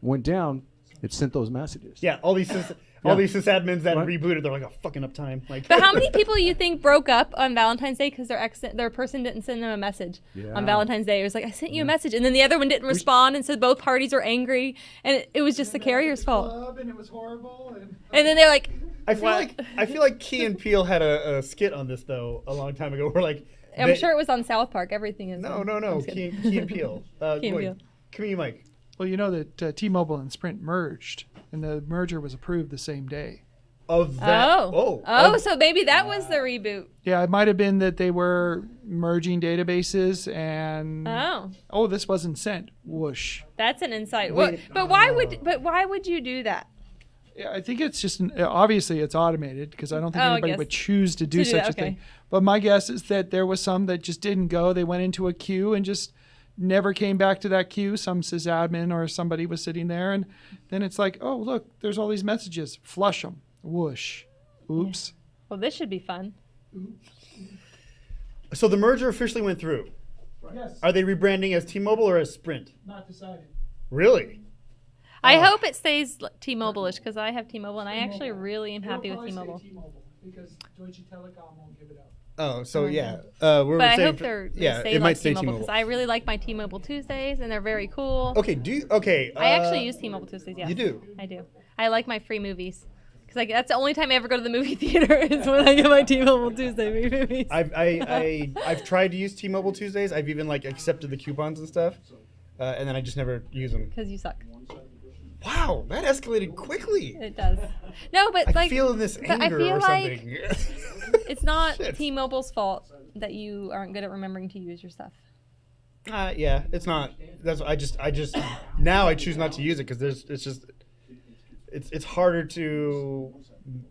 went down, it sent those messages. Yeah, all these sysadmins that rebooted, they're like, oh, fucking uptime. Like, But how many people you think broke up on Valentine's Day because their person didn't send them a message on Valentine's Day? It was like, I sent you a message, and then the other one didn't respond, and so both parties were angry, and it was just the carrier's fault. And it was horrible. And then they're like, I feel what? like Key and Peele had a skit on this though a long time ago. Where like, I'm sure it was on South Park. Everything is. No. I'm just kidding. Key and Peele. Key and wait, Peele. Come here, Mike. Well, you know that T-Mobile and Sprint merged, and the merger was approved the same day. Of that. So maybe that was the reboot. Yeah, it might have been that they were merging databases, and this wasn't sent. Whoosh. That's an insight. Wait. But why would you do that? Yeah, I think it's just obviously it's automated because I don't think I anybody guess. would choose to do do such that, a thing. okay. But my guess is that there was some that just didn't go. They went into a queue and just never came back to that queue. Some sysadmin or somebody was sitting there, and then it's like, oh look, there's all these messages. Flush them. Whoosh. Oops. Well, this should be fun. So the merger officially went through. Yes. Are they rebranding as T-Mobile or as Sprint? Not decided. Really? I hope it stays T-Mobile-ish because I have T-Mobile and I actually really am happy with T-Mobile. Because Deutsche Telekom won't give it up. Oh, so yeah. We're But I saying hope they yeah, stay it like might stay T-Mobile T-Mobile. because I really like my T-Mobile Tuesdays and they're very cool. Okay. I actually use T-Mobile Tuesdays. Yes, You do? I do. I like my free movies because that's the only time I ever go to the movie theater is when I get my T-Mobile Tuesday movies. I've tried to use T-Mobile Tuesdays. I've even like accepted the coupons and stuff, and then I just never use them. Because you suck. Wow, that escalated quickly. It does. No, but I feel this but I anger feel or like something. it's not Shit. T-Mobile's fault that you aren't good at remembering to use your stuff. Yeah, it's not. That's I just now I choose not to use it because it's harder to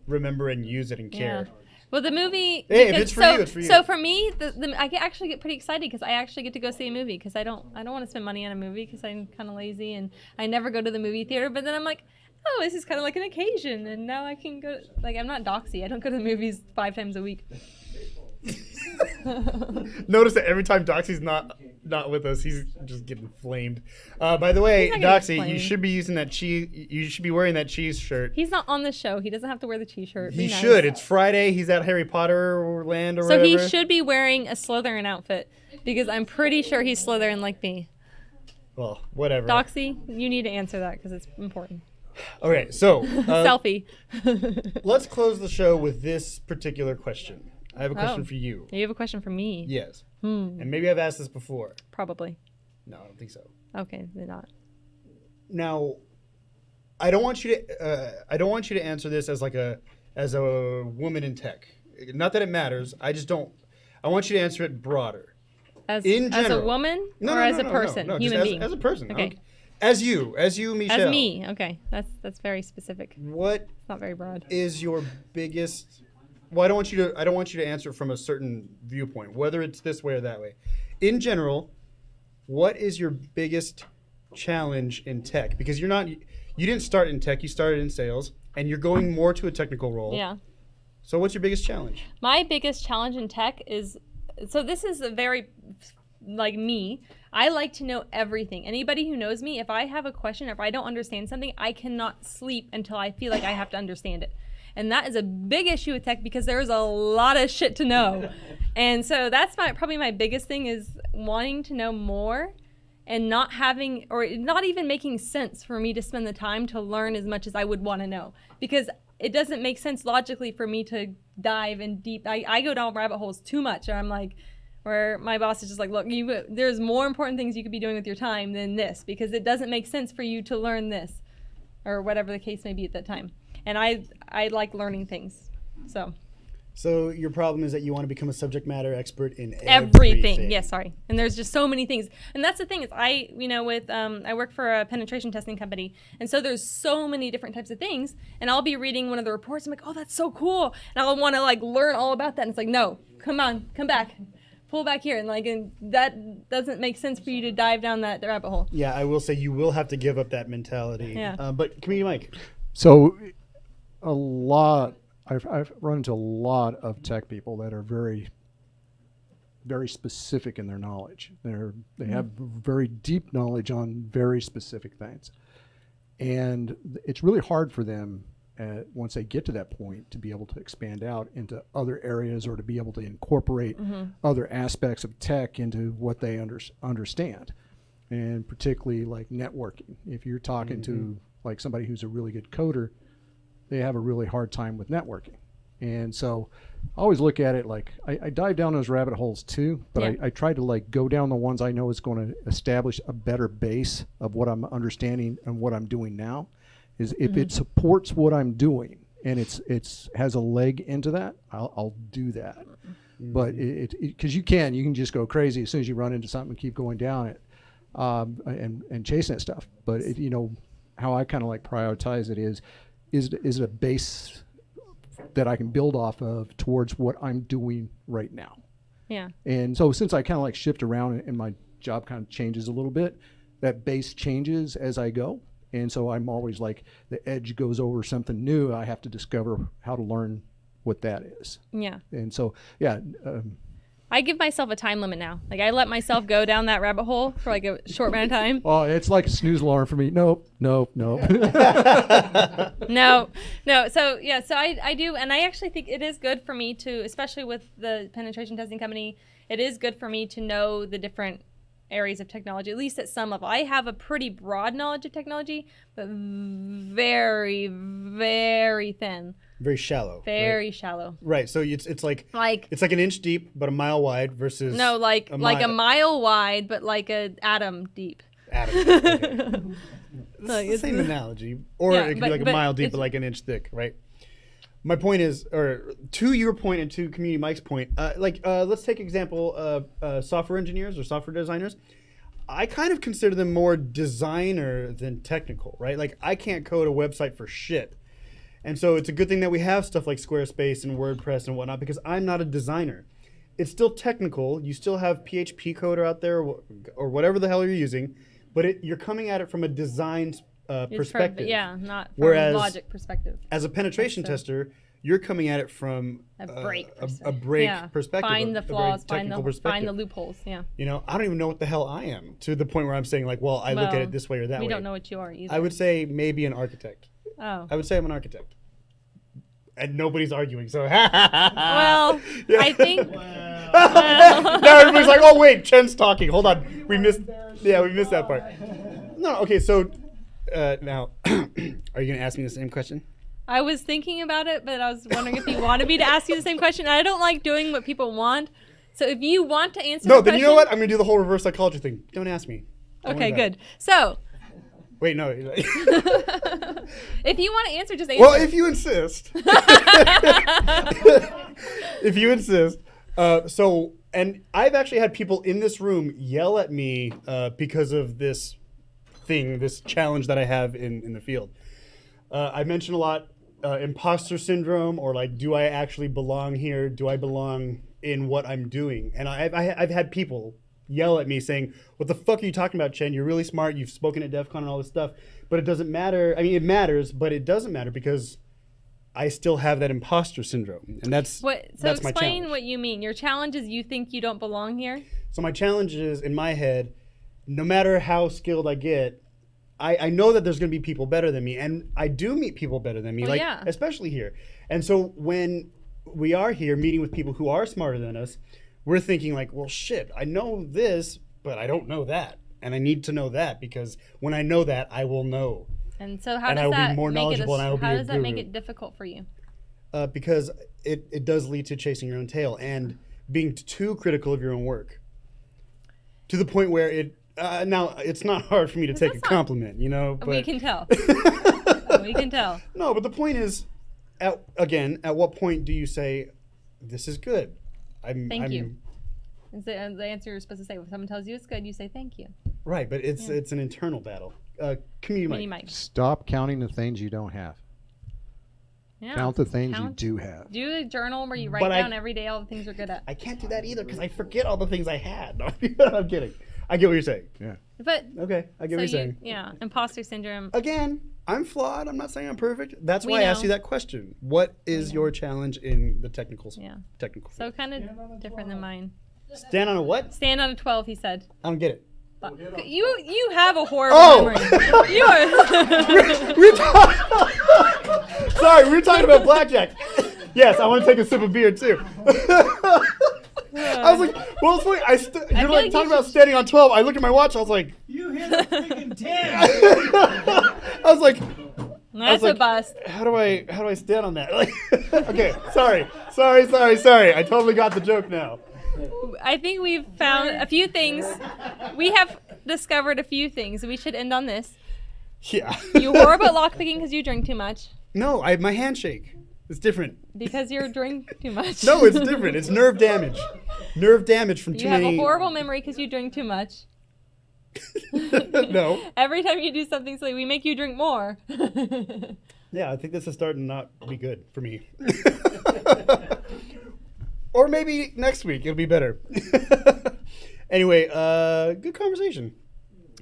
remember and use it and care. Yeah. Well, the movie. Hey, if because- it's for so, you, it's for you. So for me, I actually get pretty excited because I actually get to go see a movie because I don't want to spend money on a movie because I'm kind of lazy and I never go to the movie theater. But then I'm like, oh, this is kind of like an occasion, and now I can go. Like I'm not doxy. I don't go to the movies 5 times a week. Notice that every time Doxy's not with us, he's just getting flamed. By the way, He's not getting Doxy, you flamed. should be using that cheese. You should be wearing that cheese shirt. He's not on the show. He doesn't have to wear the T-shirt. He Be nice. should. It's Friday. He's at Harry Potter land or So whatever. he should be wearing a Slytherin outfit because I'm pretty sure he's Slytherin like me. Well, whatever. Doxy, you need to answer that because it's important. Okay, so Selfie. let's close the show with this particular question. I have a question Oh. for you. You have a question for me? Yes. And maybe I've asked this before. Probably. No, I don't think so. Okay, they're not. Now, I don't want you to answer this as as a woman in tech. Not that it matters. I want you to answer it broader. As In a general. woman No, or no, as no, a no, person, no, human just being? as a person. Okay. As you, Michelle. As me. Okay, that's very specific. What It's not very broad. is your biggest? Well, I don't want you to answer from a certain viewpoint, whether it's this way or that way. In general, what is your biggest challenge in tech? Because you didn't start in tech, you started in sales, and you're going more to a technical role. Yeah. So what's your biggest challenge? My biggest challenge in tech is, so this is a very, like me, I like to know everything. Anybody who knows me, if I have a question, if I don't understand something, I cannot sleep until I feel like I have to understand it. And that is a big issue with tech because there's a lot of shit to know. And so that's probably my biggest thing is wanting to know more and not having, or not even making sense for me to spend the time to learn as much as I would want to know. Because it doesn't make sense logically for me to dive in deep. I go down rabbit holes too much. And I'm like, where my boss is just like, look, there's more important things you could be doing with your time than this because it doesn't make sense for you to learn this or whatever the case may be at that time. And I like learning things. So So your problem is that you want to become a subject matter expert in Everything. Yes, sorry. And there's just so many things. And that's the thing is I work for a penetration testing company. And so there's so many different types of things. And I'll be reading one of the reports. I'm like, oh, that's so cool. And I'll want to like learn all about that. And it's like, no, come on, come back. Pull back here. And that doesn't make sense for you to dive down that rabbit hole. Yeah, I will say you will have to give up that mentality. Yeah. But Community Mike. So I've run into a lot of tech people that are very, very specific in their knowledge. They have very deep knowledge on very specific things, and it's really hard for them once they get to that point to be able to expand out into other areas or to be able to incorporate other aspects of tech into what they understand, and particularly like networking. If you're talking to like somebody who's a really good coder, they have a really hard time with networking. And so I always look at it like I dive down those rabbit holes too, but I try to like go down the ones I know is going to establish a better base of what I'm understanding and what I'm doing now. Is if it supports what I'm doing and it's has a leg into that, I'll do that. But because you can just go crazy as soon as you run into something and keep going down it and chasing that stuff. But how I kind of like prioritize it is it a base that I can build off of towards what I'm doing right now. Yeah. And so since I kind of like shift around and my job kind of changes a little bit, that base changes as I go. And so I'm always like the edge goes over something new. I have to discover how to learn what that is. Yeah. And so, yeah. I give myself a time limit now. Like I let myself go down that rabbit hole for like a short amount of time. Oh, it's like a snooze alarm for me. Nope. No. So I do, and I actually think it is good for me to, especially with the penetration testing company, it is good for me to know the different areas of technology, at least at some level. I have a pretty broad knowledge of technology, but very, very thin. Very shallow. Very shallow. Right. So it's like it's like an inch deep but a mile wide versus like a mile wide but like an atom deep. Atom. Okay. It's the same analogy. Or it could be like a mile deep but like an inch thick, right? My point is, or to your point and to Community Mike's point, let's take example software engineers or software designers. I kind of consider them more designer than technical, right? Like I can't code a website for shit. And so it's a good thing that we have stuff like Squarespace and WordPress and whatnot because I'm not a designer. It's still technical. You still have PHP coder out there or whatever the hell you're using, but you're coming at it from a design perspective. Not from a logic perspective. As a penetration tester, you're coming at it from a break perspective. Find the flaws, find the loopholes. Yeah. I don't even know what the hell I am to the point where I'm saying like, well, I look at it this way or that way. We don't know what you are either. I would say maybe an architect. Oh. I would say I'm an architect. And nobody's arguing, so well, yeah. I think now everybody's like, oh wait, Chen's talking. Hold on. We missed that part. No, okay, so now are you gonna ask me the same question? I was thinking about it, but I was wondering if you wanted me to ask you the same question. I don't like doing what people want. So if you want to answer the question, you know what? I'm gonna do the whole reverse psychology thing. Don't ask me. Okay, good. So wait, no. If you want to answer, just answer. Well, if you insist. If you insist. And I've actually had people in this room yell at me because of this challenge that I have in the field. I mentioned a lot imposter syndrome, or like, do I actually belong here? Do I belong in what I'm doing? And I've had people yell at me saying, what the fuck are you talking about, Chen? You're really smart. You've spoken at DEF CON and all this stuff. But it doesn't matter. I mean, it matters, but it doesn't matter because I still have that imposter syndrome. And that's my challenge. So explain what you mean. Your challenge is you think you don't belong here? So my challenge is, in my head, no matter how skilled I get, I know that there's going to be people better than me. And I do meet people better than me, especially here. And so when we are here meeting with people who are smarter than us, we're thinking like, well, shit, I know this, but I don't know that. And I need to know that because when I know that, I will know. And so how does that make it difficult for you? Because it does lead to chasing your own tail and being too critical of your own work. To the point where now it's not hard for me to take a compliment, But we can tell. We can tell. No, but the point is, at what point do you say, This is good. Thank you. Is the answer you're supposed to say. If someone tells you it's good, you say thank you. Right, but it's an internal battle. Community mic. Stop counting the things you don't have. Yeah. Count the things you do have. Do a journal where you write But down every day all the things you're good at. I can't do that either because I forget all the things I had. No, I'm kidding. I get what you're saying. Yeah. But Okay, I get what you're saying. yeah, imposter syndrome. Again, I'm flawed. I'm not saying I'm perfect. That's why We I asked know. you that question. What is your challenge in the technical? Yeah. Technical. So kind of different than mine. Stand on a what? Stand on a 12, he said. I don't get it. You have a horrible Oh! memory. You are. Sorry, we were talking about blackjack. Yes, I want to take a sip of beer too. I was like, well, it's funny. You're feel like like talking you about standing on 12. I look at my watch. I was like, You hit a freaking 10. I was like, That's like, a bust. how do I stand on that? Like, okay, sorry. I totally got the joke now. I think we've found a few things. We have discovered a few things. We should end on this. Yeah. You horrible at lockpicking because you drink too much. No, my handshake. It's different. Because you drink too much. No, it's different. It's nerve damage. Nerve damage from too You have many. a horrible memory because you drink too much. No. Every time you do something silly, we make you drink more. Yeah, I think this is starting to not be good for me. Or maybe next week it'll be better. Anyway, good conversation.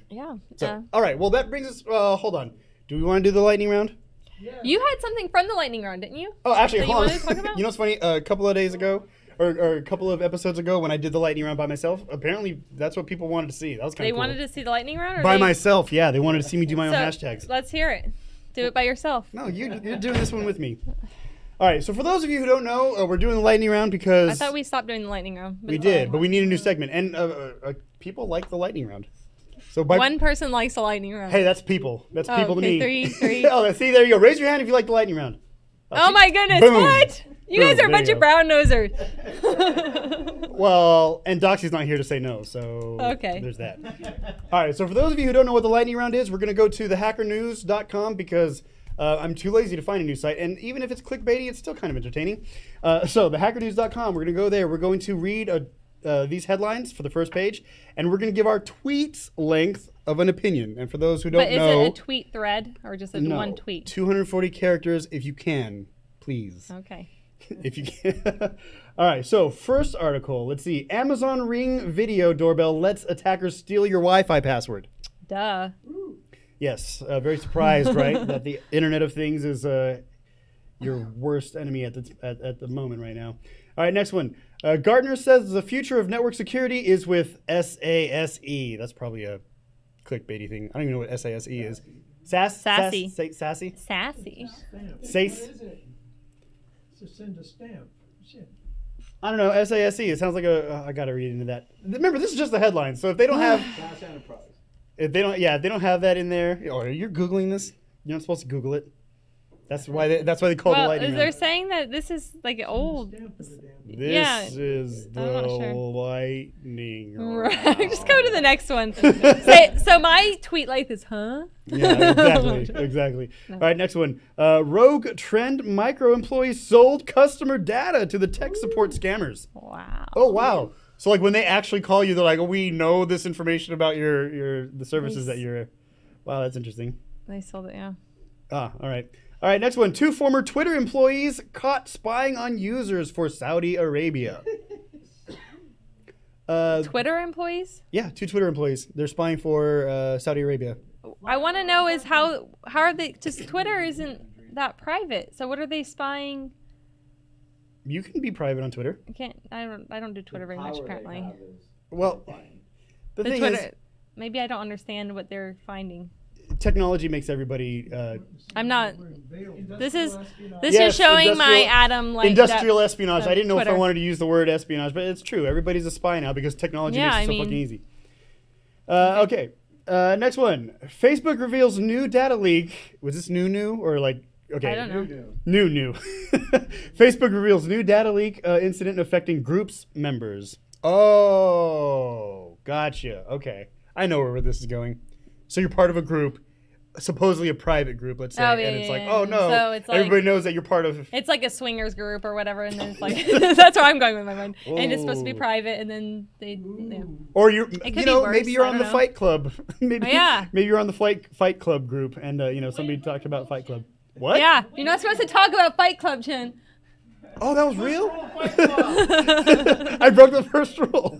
Yeah. So, all right. Well, that brings us. Hold on. Do we want to do the lightning round? You had something from the lightning round, didn't you? Oh, actually, That you hold wanted to talk on. about? You know what's funny? A couple of days ago, or a couple of episodes ago, when I did the lightning round by myself, apparently that's what people wanted to see. That was kind They of cool. wanted to see the lightning round? Or By they... myself, yeah. They wanted to see me do my own So, hashtags. Let's hear it. Do it by yourself. No, you're doing this one with me. All right. So for those of you who don't know, we're doing the lightning round because I thought we stopped doing the lightning round. we did, but we need a new segment, and people like the lightning round. So by One person likes the lightning round. hey, that's people. That's Oh, people to okay, me. three. Oh, see, there you go. Raise your hand if you like the lightning round. Oh my goodness, Boom. what? You Boom, guys are a there bunch you of go. brown nosers. Well, and Doxy's not here to say no, so Okay. there's that. All right, so for those of you who don't know what the lightning round is, we're going to go to thehackernews.com because I'm too lazy to find a new site, and even if it's clickbaity, it's still kind of entertaining. So thehackernews.com, we're going to go there. We're going to read these headlines for the first page, and we're going to give our tweet's length of an opinion. And for those who don't But is know, it a tweet thread or just a no, one tweet? 240 characters if you can, please. Okay. If you can. All right, so first article. Let's see. Amazon Ring video doorbell lets attackers steal your Wi-Fi password. Duh. Yes, very surprised, right? That the Internet of Things is your worst enemy at the moment right now. All right, next one. Gartner says the future of network security is with SASE. That's probably a clickbaity thing. I don't even know what SASE is. Sassy. Sassy? Sassy. Sace? To send a stamp. Shit. I don't know. SASE. It sounds like I got to read into that. Remember, this is just the headline. So if they don't have, if they don't have that in there, or you're googling this, you're not supposed to Google it. That's why they call it the Well, lightning they're round. saying that this is like old. Stamp for the damn. Yeah, This is the I'm not sure. lightning round. Right. Just go to the next one. So my tweet length is, huh? Yeah, exactly. All right, next one. Rogue Trend micro employees sold customer data to the tech support scammers. Wow. Oh wow! So like when they actually call you, they're like, oh, "We know this information about the services that you're." Wow, that's interesting. They sold it, yeah. All right. All right, next one. 2 former Twitter employees caught spying on users for Saudi Arabia. Twitter employees? Yeah, 2 Twitter employees. They're spying for Saudi Arabia. I want to know is how are they? Just Twitter isn't that private. So what are they spying? You can be private on Twitter. I don't do Twitter very much apparently. Well, the thing Twitter. is, Maybe I don't understand what they're finding. technology makes everybody I'm not. This is Yes, showing my industrial- Adam like industrial that- espionage. of I didn't know if I Twitter. wanted to use the word espionage, but it's true. Everybody's a spy now because technology Yeah, makes it I so mean- fucking easy. Okay. Next one. Facebook reveals new data leak. Was this new or like okay? I don't know. New. Facebook reveals new data leak incident affecting groups members. Oh, gotcha. Okay, I know where this is going. So you're part of a group, supposedly a private group, let's say, Oh, and yeah, it's yeah, like, yeah. oh no, So it's like- everybody knows that you're part of. It's like a swingers group or whatever, and then it's like that's where I'm going with my mind. And it's supposed to be Whoa. private, and then they. Yeah. Or you could you be know, worse, maybe you're I on don't the know. Fight Club. maybe, Oh, yeah. maybe you're on the Fight Club group, and somebody talked about Fight Club. What? Yeah, you're not supposed to talk about Fight Club, Chin. Oh, that was real. I broke the first rule.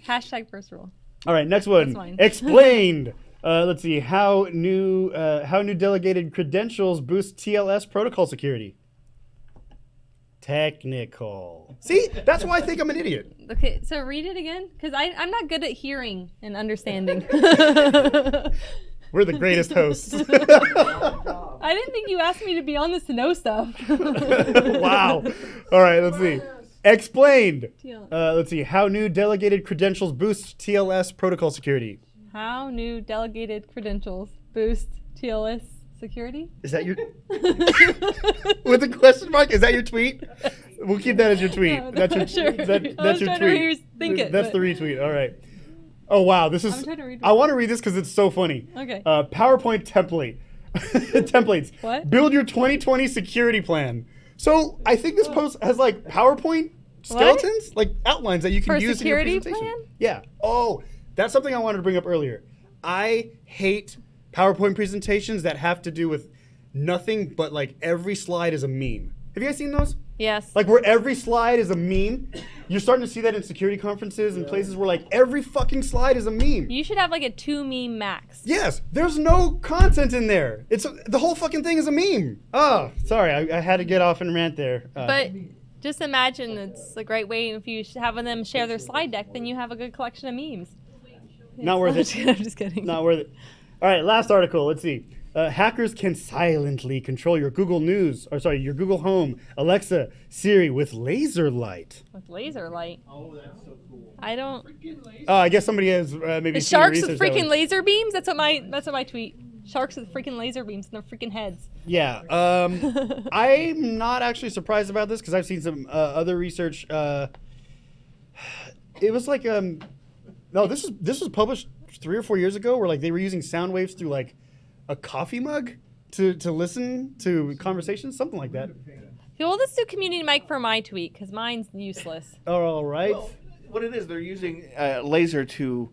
Hashtag first rule. All right, next one. That's fine. Explained. Let's see how new delegated credentials boost TLS protocol security. Technical. See, that's why I think I'm an idiot. Okay, so read it again, because I'm not good at hearing and understanding. We're the greatest hosts. I didn't think you asked me to be on this to know stuff. Wow. All right, let's see. Explained. TL. Let's see how new delegated credentials boost TLS protocol security. How new delegated credentials boost TLS security? Is that your with a question mark? Is that your tweet? We'll keep that as your tweet. No, That's your sure. that's I was your trying to tweet. hear you think it, That's but- the retweet. All right. Oh wow, this is. I'm trying to read I want to read this because it's so funny. Okay. PowerPoint template templates. What? Build your 2020 security plan. So I think this post has like PowerPoint skeletons, like outlines that you can For a use in your security presentation. plan? Yeah. Oh, that's something I wanted to bring up earlier. I hate PowerPoint presentations that have to do with nothing but like every slide is a meme. Have you guys seen those? Yes. Like where every slide is a meme. You're starting to see that in security conferences and places where like every fucking slide is a meme. You should have like a 2 meme max. Yes, there's no content in there. The whole fucking thing is a meme. Oh, sorry, I had to get off and rant there. But just imagine it's a great way if you have them share their slide deck, then you have a good collection of memes. Not worth it. I'm just kidding. Not worth it. All right, last article. Let's see. Hackers can silently control your Google your Google Home, Alexa, Siri with laser light. With laser light. Oh, that's so cool. I don't. I guess somebody has maybe The seen sharks research with that freaking one. laser beams. That's what my tweet. Sharks with freaking laser beams in their freaking heads. Yeah, I'm not actually surprised about this because I've seen some other research. It was like no, this was published 3 or 4 years ago, where like they were using sound waves through like a coffee mug to listen to conversations, something like that. Okay, well, let's do community mic for my tweet because mine's useless. All right. Well, what it is, they're using laser to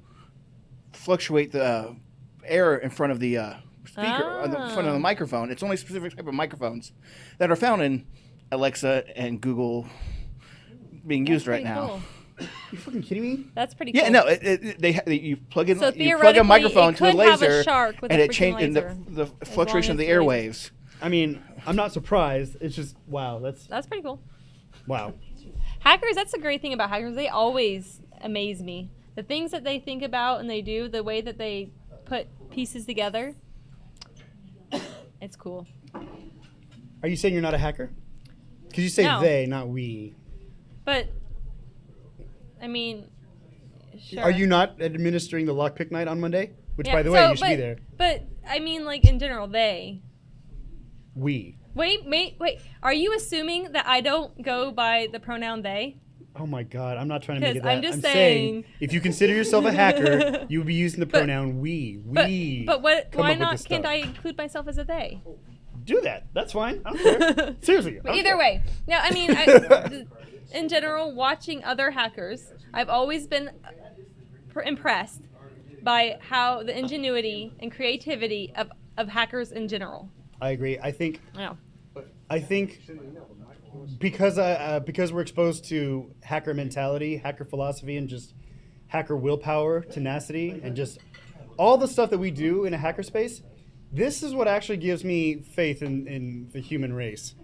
fluctuate the air in front of the speaker, in front of the microphone. It's only specific type of microphones that are found in Alexa and Google being used right Pretty now. cool. You fucking kidding me? That's pretty Yeah, cool. no, you plug in So you plug a microphone theoretically, to a it could have a laser, shark with and a it freaking changes laser, the as fluctuation of long the as airwaves. I mean, I'm not surprised. It's just wow. That's pretty cool. Wow. Hackers, that's the great thing about hackers. They always amaze me. The things that they think about and they do, the way that they put pieces together, it's cool. Are you saying you're not a hacker? Because you say No. they, not we. But, I mean, sure. Are you not administering the lockpick night on Monday? Which, Yeah, by the way, so, you should be there. But, I mean, like, in general, they. We. Wait. Are you assuming that I don't go by the pronoun they? Oh my God, I'm not trying to make it 'Cause that. I'm just saying, saying- if you consider yourself a hacker, you would be using the pronoun we. We. But what? come Why up with not? this Can't stuff. I include myself as a they? Do that? That's fine. I don't care. Seriously. I But don't either care. way, no. I mean, in general, watching other hackers, I've always been impressed by how the ingenuity and creativity of hackers in general. I agree. I think Yeah. because we're exposed to hacker mentality, hacker philosophy, and just hacker willpower, tenacity, and just all the stuff that we do in a hacker space, this is what actually gives me faith in the human race.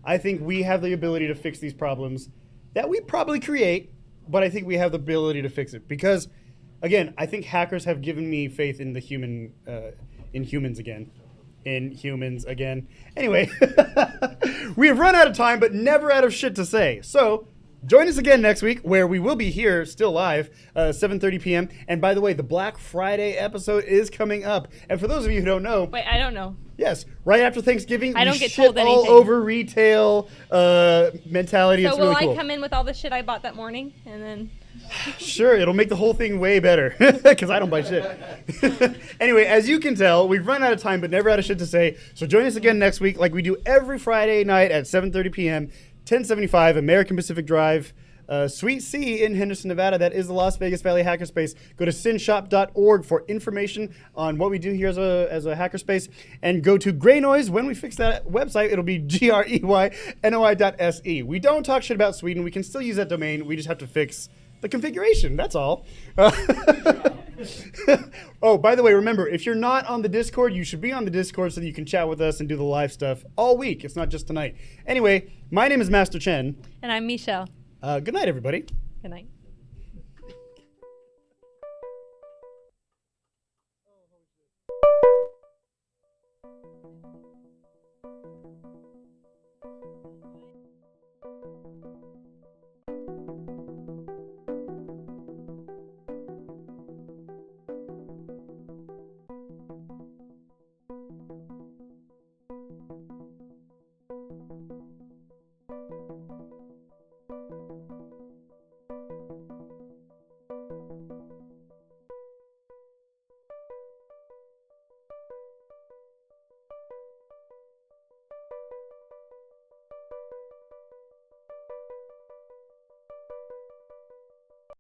I think we have the ability to fix these problems that we probably create, but I think we have the ability to fix it because, again, I think hackers have given me faith in the in humans again. Anyway, we have run out of time, but never out of shit to say. So join us again next week, where we will be here, still live, 7:30 p.m. And by the way, the Black Friday episode is coming up. And for those of you who don't know, Wait, I don't know. yes, right after Thanksgiving, I don't we get shit told all anything. over retail mentality. So It's will really cool. I come in with all the shit I bought that morning, and then Sure, it'll make the whole thing way better because I don't buy shit. Anyway, as you can tell, we've run out of time but never out of shit to say. So join us again next week like we do every Friday night at 7:30 p.m. 1075 American Pacific Drive, Suite C in Henderson, Nevada. That is the Las Vegas Valley Hackerspace. Go to synshop.org for information on what we do here as a hackerspace. And go to Greynoise. When we fix that website, it'll be GREYNOI.SE. We don't talk shit about Sweden. We can still use that domain. We just have to fix the configuration. That's all. Oh, by the way, remember, if you're not on the Discord, you should be on the Discord so that you can chat with us and do the live stuff all week. It's not just tonight. Anyway, my name is Master Chen. And I'm Michelle. Good night, everybody. Good night.